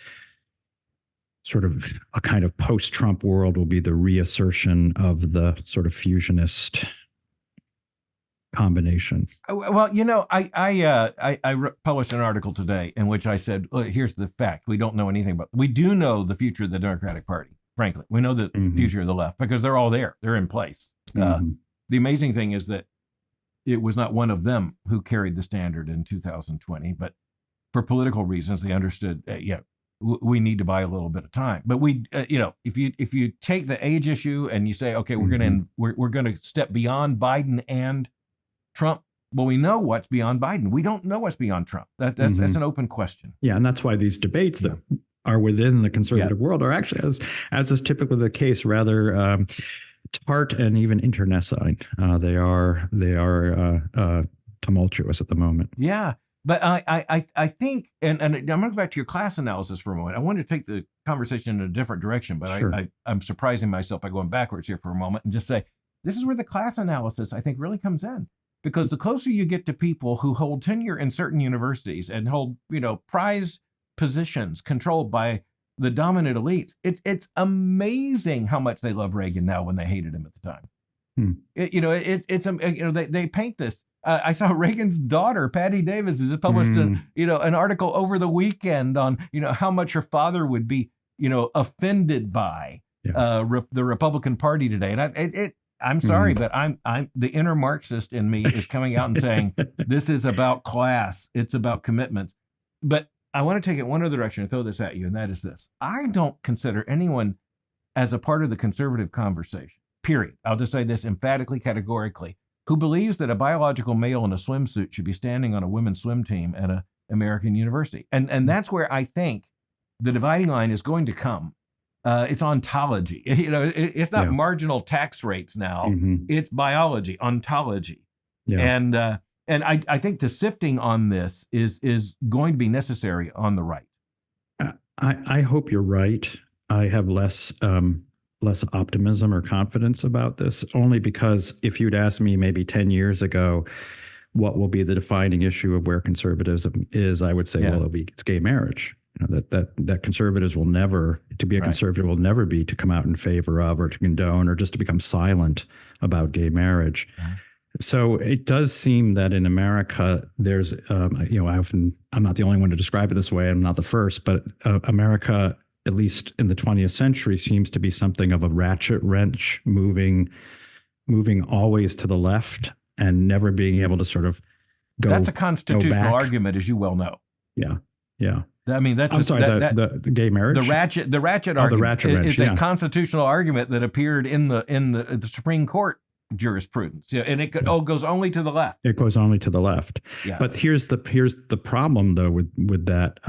sort of a kind of post-Trump world will be the reassertion of the sort of fusionist combination. Well, I published an article today in which I said, look, here's the fact. We don't know anything about. We do know the future of the Democratic Party, frankly. We know the future of the left because they're all there. They're in place. The amazing thing is that it was not one of them who carried the standard in 2020, but for political reasons, they understood, we need to buy a little bit of time. But if you take the age issue and you say, okay, we're going to step beyond Biden and Trump. Well, we know what's beyond Biden. We don't know what's beyond Trump. That's an open question. Yeah, and that's why these debates that are within the conservative world are actually, as is typically the case, rather tart and even internecine. They are tumultuous at the moment. Yeah, but I think, and I'm going to go back to your class analysis for a moment. I want to take the conversation in a different direction, but I'm surprising myself by going backwards here for a moment and just say, this is where the class analysis, I think, really comes in. Because the closer you get to people who hold tenure in certain universities and hold, prize positions controlled by the dominant elites, it's amazing how much they love Reagan now when they hated him at the time. They paint this. I saw Reagan's daughter, Patty Davis, has published an article over the weekend on how much her father would be offended by the Republican Party today, and I'm sorry, but I'm the inner Marxist in me is coming out and saying this is about class. It's about commitments. But I want to take it one other direction and throw this at you, and that is this. I don't consider anyone as a part of the conservative conversation, period. I'll just say this emphatically, categorically, who believes that a biological male in a swimsuit should be standing on a women's swim team at an American university. And that's where I think the dividing line is going to come. It's ontology. It's not marginal tax rates now. It's biology, ontology. And I think the sifting on this is going to be necessary on the right. I hope you're right. I have less optimism or confidence about this, only because if you'd asked me maybe 10 years ago, what will be the defining issue of where conservatism is, I would say, it's gay marriage. That conservatives will never, to be a conservative will never be to come out in favor of or to condone or just to become silent about gay marriage. So it does seem that in America, there's, I'm not the only one to describe it this way. I'm not the first, but America, at least in the 20th century, seems to be something of a ratchet wrench moving always to the left and never being able to sort of go. That's a constitutional argument, as you well know. Yeah. I mean, that's the gay marriage. The ratchet argument is a constitutional argument that appeared in the Supreme Court jurisprudence. And it goes only to the left. It goes only to the left. Yeah. But here's the problem though with that,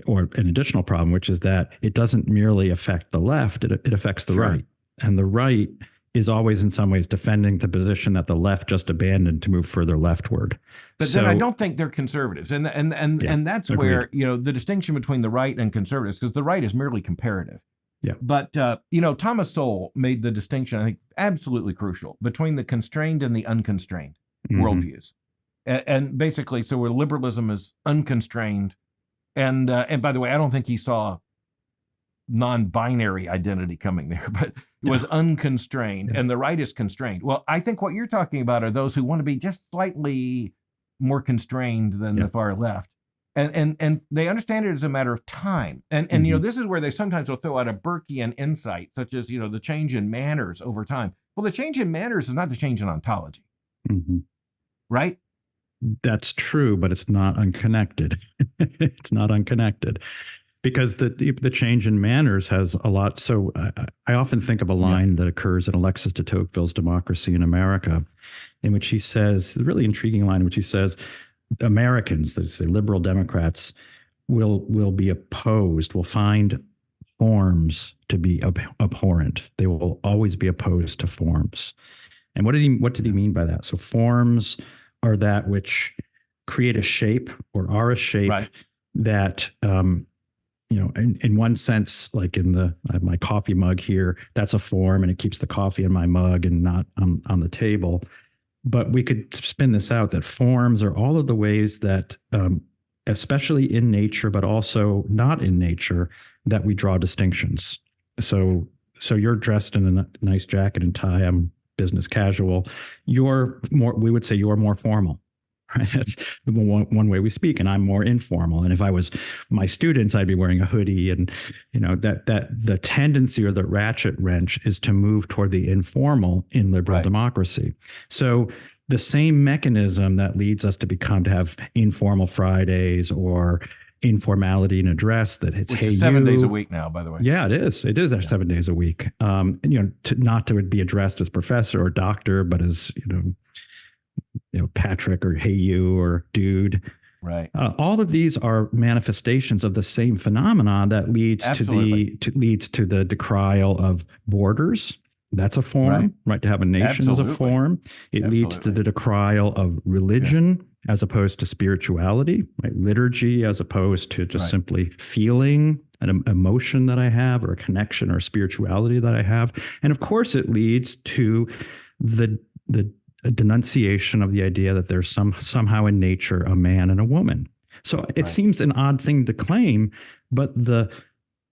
or an additional problem, which is that it doesn't merely affect the left; it affects the right, and the right is always in some ways defending the position that the left just abandoned to move further leftward. But then I don't think they're conservatives. And that's agreed. where, the distinction between the right and conservatives, because the right is merely comparative. Yeah. But, Thomas Sowell made the distinction, I think, absolutely crucial between the constrained and the unconstrained worldviews. And basically, so where liberalism is unconstrained, and by the way, I don't think he saw non-binary identity coming there, but it was unconstrained, and the right is constrained. Well, I think what you're talking about are those who want to be just slightly more constrained than the far left. And they understand it as a matter of time. And this is where they sometimes will throw out a Burkean insight, such as, the change in manners over time. Well, the change in manners is not the change in ontology. Right? That's true, but it's not unconnected. It's not unconnected. Because the change in manners has a lot. So I often think of a line that occurs in Alexis de Tocqueville's Democracy in America, in which he says, a really intriguing line, in which he says, Americans, they say liberal Democrats, will find forms to be abhorrent. They will always be opposed to forms. And what did he mean by that? So forms are that which create a shape or are a shape that in one sense, like I have my coffee mug here, that's a form and it keeps the coffee in my mug and not on the table. But we could spin this out that forms are all of the ways that, especially in nature, but also not in nature, that we draw distinctions. So you're dressed in a nice jacket and tie. I'm business casual. We would say you're more formal. Right? That's one way we speak, and I'm more informal. And if I was my students, I'd be wearing a hoodie. And that the tendency or the ratchet wrench is to move toward the informal in liberal democracy. So the same mechanism that leads us to have informal Fridays or informality in address that it's which is 7 days a week now, by the way. Yeah, it is. It is 7 days a week. Not to be addressed as professor or doctor, but as Patrick or hey you or dude. Right. All of these are manifestations of the same phenomenon that leads to the decrial of borders. That's a form, right? To have a nation is a form. It leads to the decrial of religion as opposed to spirituality, right? Liturgy as opposed to just simply feeling an emotion that I have or a connection or spirituality that I have. And of course, it leads to the denunciation of the idea that there's somehow in nature a man and a woman. So it seems an odd thing to claim, but the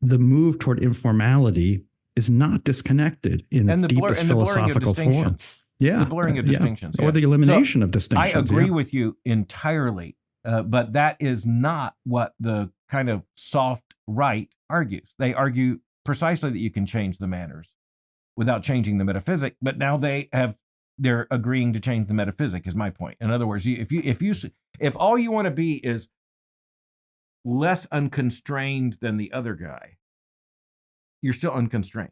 move toward informality is not disconnected in its deepest philosophical form. The blurring of distinctions. Or the elimination of distinctions. I agree with you entirely, but that is not what the kind of soft right argues. They argue precisely that you can change the manners without changing the metaphysic, but now they're agreeing to change the metaphysic, is my point. In other words, if all you want to be is less unconstrained than the other guy, you're still unconstrained.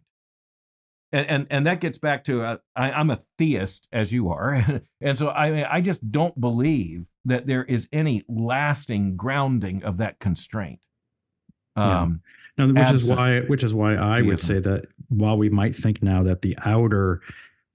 And that gets back to I'm a theist, as you are, and so I just don't believe that there is any lasting grounding of that constraint. Which is why I would say that while we might think now that the outer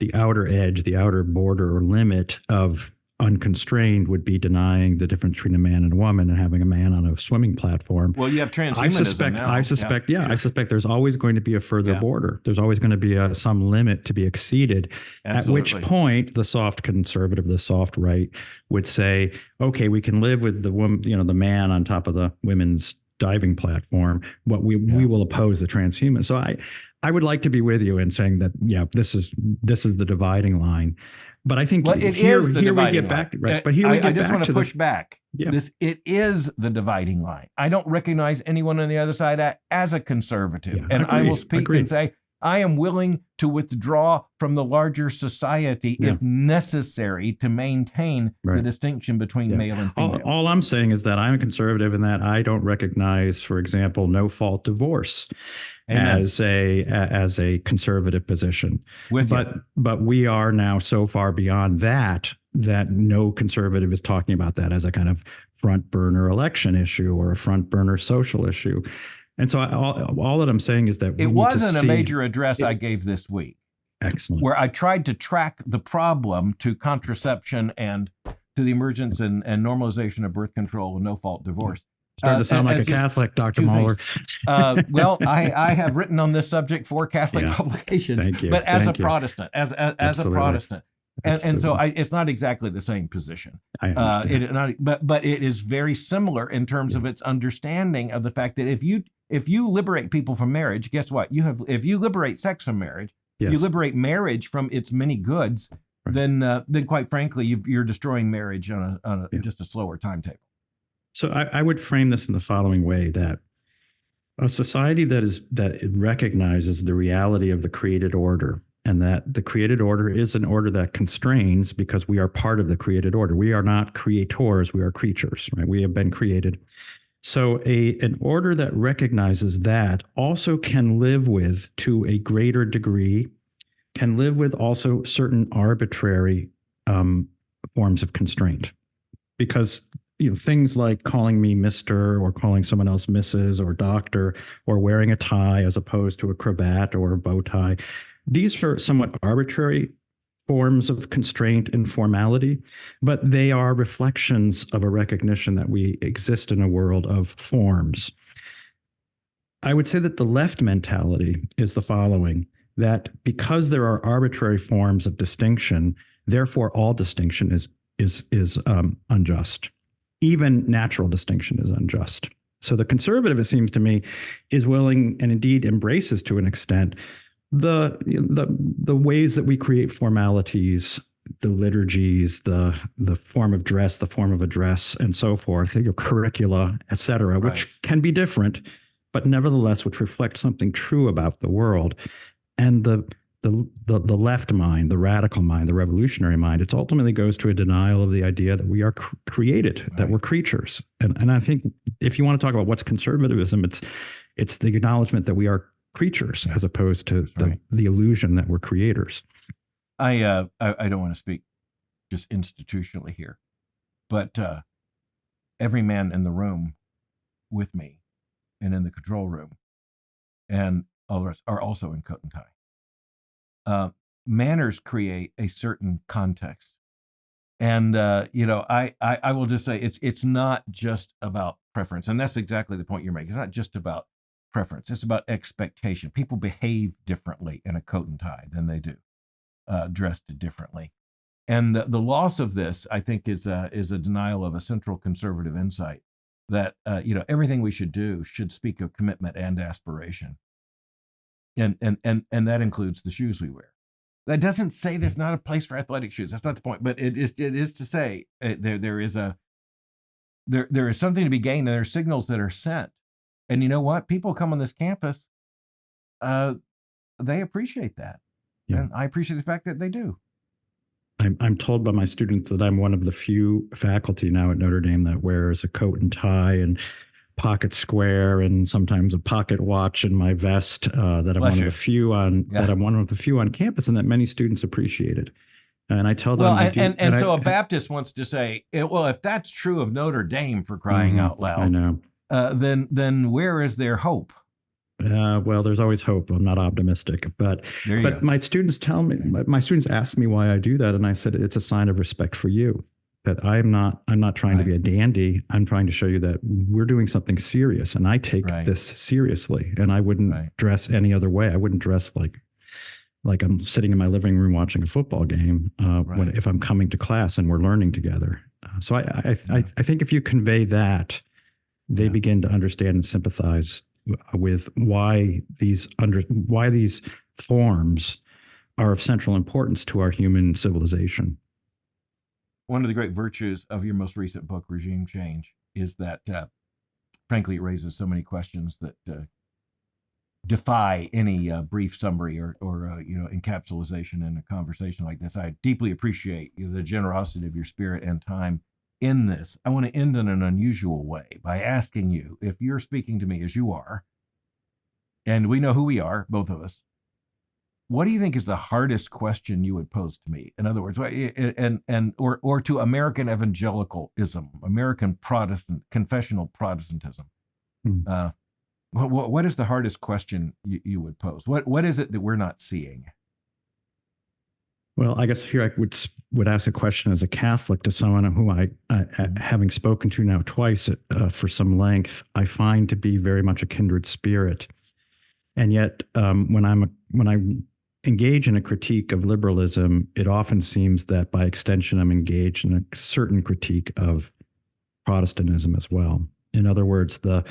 edge, the outer border or limit of unconstrained would be denying the difference between a man and a woman and having a man on a swimming platform. Well, you have transhumanism now. I suspect there's always going to be a further border. There's always going to be some limit to be exceeded. Absolutely. At which point the soft conservative, the soft right would say, okay, we can live with the woman, the man on top of the women's diving platform, but we will oppose the transhuman. So I would like to be with you in saying that, this is the dividing line. But I think here we get back. Right. But here we get back. I just want to push back. Yeah. It is the dividing line. I don't recognize anyone on the other side as a conservative. And I will speak and say, I am willing to withdraw from the larger society if necessary to maintain the distinction between male and female. All I'm saying is that I'm a conservative in that I don't recognize, for example, no-fault divorce as a conservative position. But we are now so far beyond that no conservative is talking about that as a kind of front burner election issue or a front burner social issue. And so all that I'm saying is that it wasn't a major address I gave this week. Excellent. Where I tried to track the problem to contraception and to the emergence and normalization of birth control and no-fault divorce. Starting to sound like a Catholic, Dr. Mohler. Well, I have written on this subject for Catholic publications, Thank you. But as Thank a Protestant, as a Protestant, and so it's not exactly the same position. I understand. But it is very similar in terms of its understanding of the fact that if you liberate people from marriage, guess what? If you liberate sex from marriage, you liberate marriage from its many goods. Right. Then quite frankly, you're destroying marriage on just a slower timetable. So I would frame this in the following way: that a society that recognizes the reality of the created order, and that the created order is an order that constrains because we are part of the created order. We are not creators; we are creatures. Right? We have been created. So an order that recognizes that also can live with, to a greater degree, can live with also certain arbitrary forms of constraint, because things like calling me Mr. or calling someone else Mrs. or Doctor, or wearing a tie as opposed to a cravat or a bow tie. These are somewhat arbitrary forms of constraint and formality, but they are reflections of a recognition that we exist in a world of forms. I would say that the left mentality is the following: that because there are arbitrary forms of distinction, therefore all distinction is unjust. Even natural distinction is unjust. So the conservative, it seems to me, is willing and indeed embraces to an extent the ways that we create formalities, the liturgies, the form of dress, the form of address, and so forth, your curricula, et cetera, right, which can be different, but nevertheless which reflect something true about the world. And the left mind, the radical mind, the revolutionary mind, it ultimately goes to a denial of the idea that we are created, right, that we're creatures. And I think if you want to talk about what's conservatism, it's the acknowledgement that we are creatures, as opposed to the illusion that we're creators. I don't want to speak just institutionally here, but every man in the room with me and in the control room and all the rest are also in coat and tie. Manners create a certain context, and I will just say it's not just about preference, and that's exactly the point you're making. It's not just about preference; it's about expectation. People behave differently in a coat and tie than they do dressed differently, and the loss of this, I think, is a denial of a central conservative insight that everything we should do should speak of commitment and aspiration. And that includes the shoes we wear. That doesn't say there's not a place for athletic shoes. That's not the point. But it is to say there is something to be gained, and there are signals that are sent. And you know what? People come on this campus, they appreciate that, and I appreciate the fact that they do. I'm told by my students that I'm one of the few faculty now at Notre Dame that wears a coat and tie and pocket square and sometimes a pocket watch in my vest, that I'm one of the few on campus, and that many students appreciate it. And I tell them, so a Baptist wants to say, well, if that's true of Notre Dame, for crying out loud, I know. Then where is their hope? Well, there's always hope. I'm not optimistic, but my students ask me why I do that, and I said it's a sign of respect for you. That I'm not trying to be a dandy. I'm trying to show you that we're doing something serious, and I take this seriously. And I wouldn't dress any other way. I wouldn't dress like I'm sitting in my living room watching a football game if I'm coming to class and we're learning together. So I think if you convey that, they begin to understand and sympathize with why these forms are of central importance to our human civilization. One of the great virtues of your most recent book, Regime Change, is that, frankly, it raises so many questions that defy any brief summary or encapsulation in a conversation like this. I deeply appreciate the generosity of your spirit and time in this. I want to end in an unusual way by asking you, if you're speaking to me as you are, and we know who we are, both of us, what do you think is the hardest question you would pose to me? In other words, or to American evangelicalism, American Protestant, confessional Protestantism? What is the hardest question you would pose? What is it that we're not seeing? Well, I guess here I would ask a question as a Catholic to someone who having spoken to now twice for some length, I find to be very much a kindred spirit. And yet, when I engage in a critique of liberalism, it often seems that by extension, I'm engaged in a certain critique of Protestantism as well. In other words, the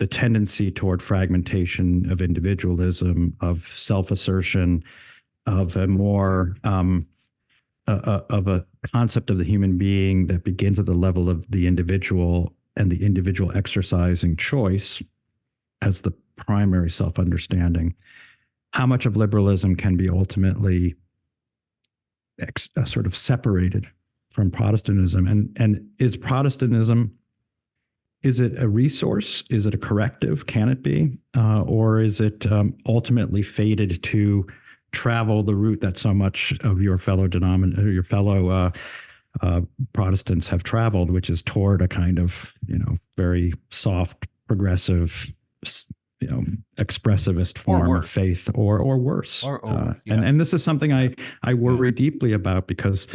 tendency toward fragmentation of individualism, of self-assertion, of a more of a concept of the human being that begins at the level of the individual and the individual exercising choice as the primary self-understanding. How much of liberalism can be ultimately sort of separated from Protestantism? And is Protestantism, is it a resource? Is it a corrective? Can it be? Or is it ultimately fated to travel the route that so much of your fellow Protestants have traveled, which is toward a kind of, very soft, progressive, expressivist form of faith, or worse. And this is something I worry deeply about, because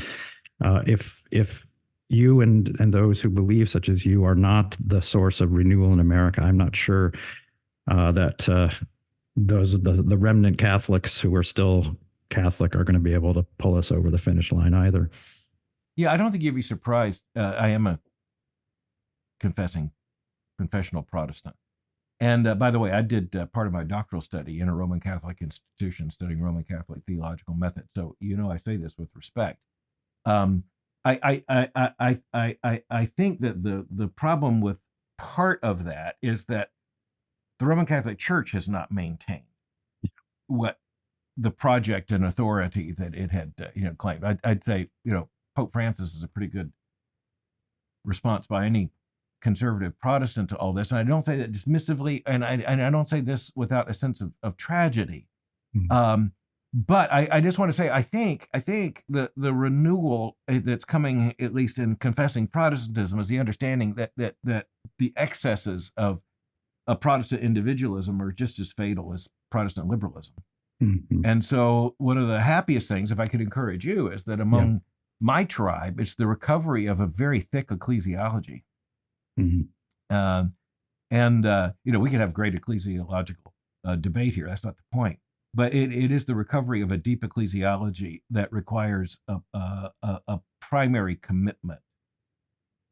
if you and those who believe such as you are not the source of renewal in America, I'm not sure that those the remnant Catholics who are still Catholic are going to be able to pull us over the finish line either. Yeah, I don't think you'd be surprised. I am a confessional Protestant. And by the way, I did part of my doctoral study in a Roman Catholic institution studying Roman Catholic theological method. So, I say this with respect. I think that the problem with part of that is that the Roman Catholic Church has not maintained what the project and authority that it had, claimed. I'd say, Pope Francis is a pretty good response by any conservative Protestant to all this. And I don't say that dismissively, and I don't say this without a sense of tragedy. Mm-hmm. But I just want to say, I think the renewal that's coming, at least in confessing Protestantism, is the understanding that the excesses of Protestant individualism are just as fatal as Protestant liberalism. Mm-hmm. And so one of the happiest things, if I could encourage you, is that among my tribe, it's the recovery of a very thick ecclesiology. Mm-hmm. We could have great ecclesiological debate here. That's not the point. But it is the recovery of a deep ecclesiology that requires a primary commitment.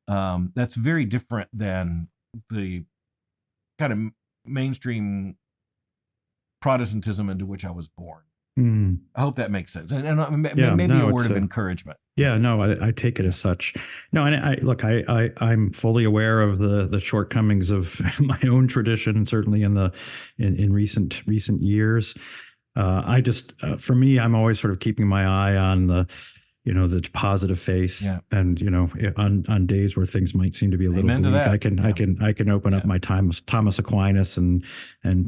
That's very different than the kind of mainstream Protestantism into which I was born. Mm. I hope that makes sense. And maybe a word of encouragement. Yeah, no, I take it as such. No, and I'm fully aware of the shortcomings of my own tradition, and certainly in recent years. For me, I'm always sort of keeping my eye on the positive faith, and on days where things might seem to be a little bleak, I can open up my Thomas Aquinas and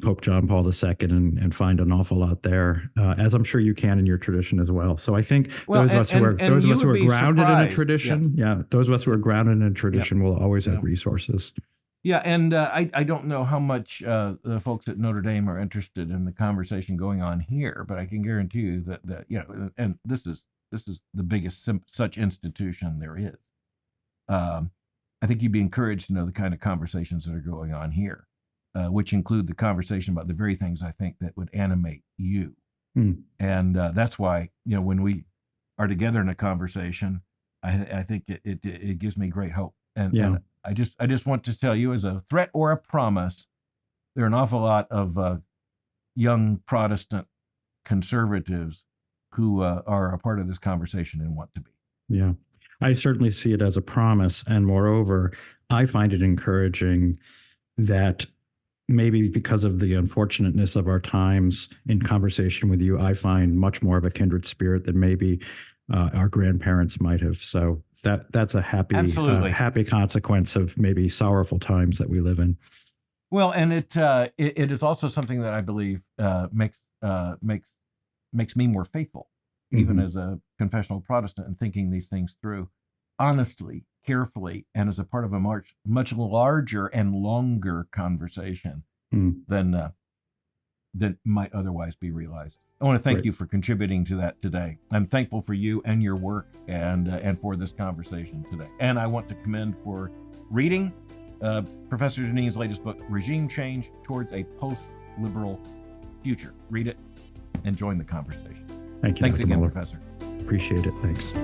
Pope John Paul II and find an awful lot there, as I'm sure you can in your tradition as well. So I think those of us who are grounded in a tradition, those of us who are grounded in a tradition will always have resources. Yeah, and I don't know how much the folks at Notre Dame are interested in the conversation going on here, but I can guarantee you that and this is the biggest such institution there is. I think you'd be encouraged to know the kind of conversations that are going on here, which include the conversation about the very things I think that would animate you. Mm. And that's why, when we are together in a conversation, I think it gives me great hope. And I just want to tell you, as a threat or a promise, there are an awful lot of young Protestant conservatives who are a part of this conversation and want to be. Yeah, I certainly see it as a promise. And moreover, I find it encouraging that maybe because of the unfortunateness of our times, in conversation with you, I find much more of a kindred spirit than maybe our grandparents might have. So that's a happy consequence of maybe sorrowful times that we live in. Well, and it is also something that I believe makes me more faithful, even as a confessional Protestant, and thinking these things through honestly, carefully, and as a part of a much larger and longer conversation than might otherwise be realized. I want to thank Great. you for contributing to that today. I'm thankful for you and your work and for this conversation today. And I want to commend for reading Professor Deneen's latest book, Regime Change Towards a Post-Liberal Future. Read it and join the conversation. Thank you. Thanks Dr. again, Mohler. Professor. Appreciate it. Thanks.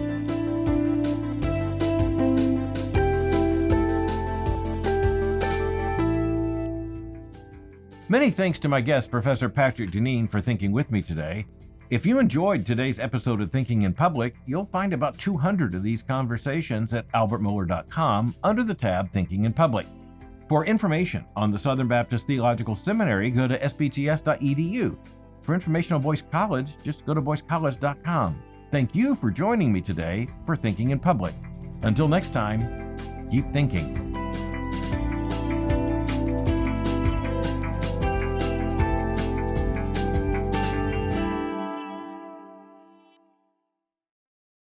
Many thanks to my guest, Professor Patrick Deneen, for thinking with me today. If you enjoyed today's episode of Thinking in Public, you'll find about 200 of these conversations at albertmohler.com under the tab Thinking in Public. For information on the Southern Baptist Theological Seminary, go to sbts.edu. For information on Boyce College, just go to boycecollege.com. Thank you for joining me today for Thinking in Public. Until next time, keep thinking.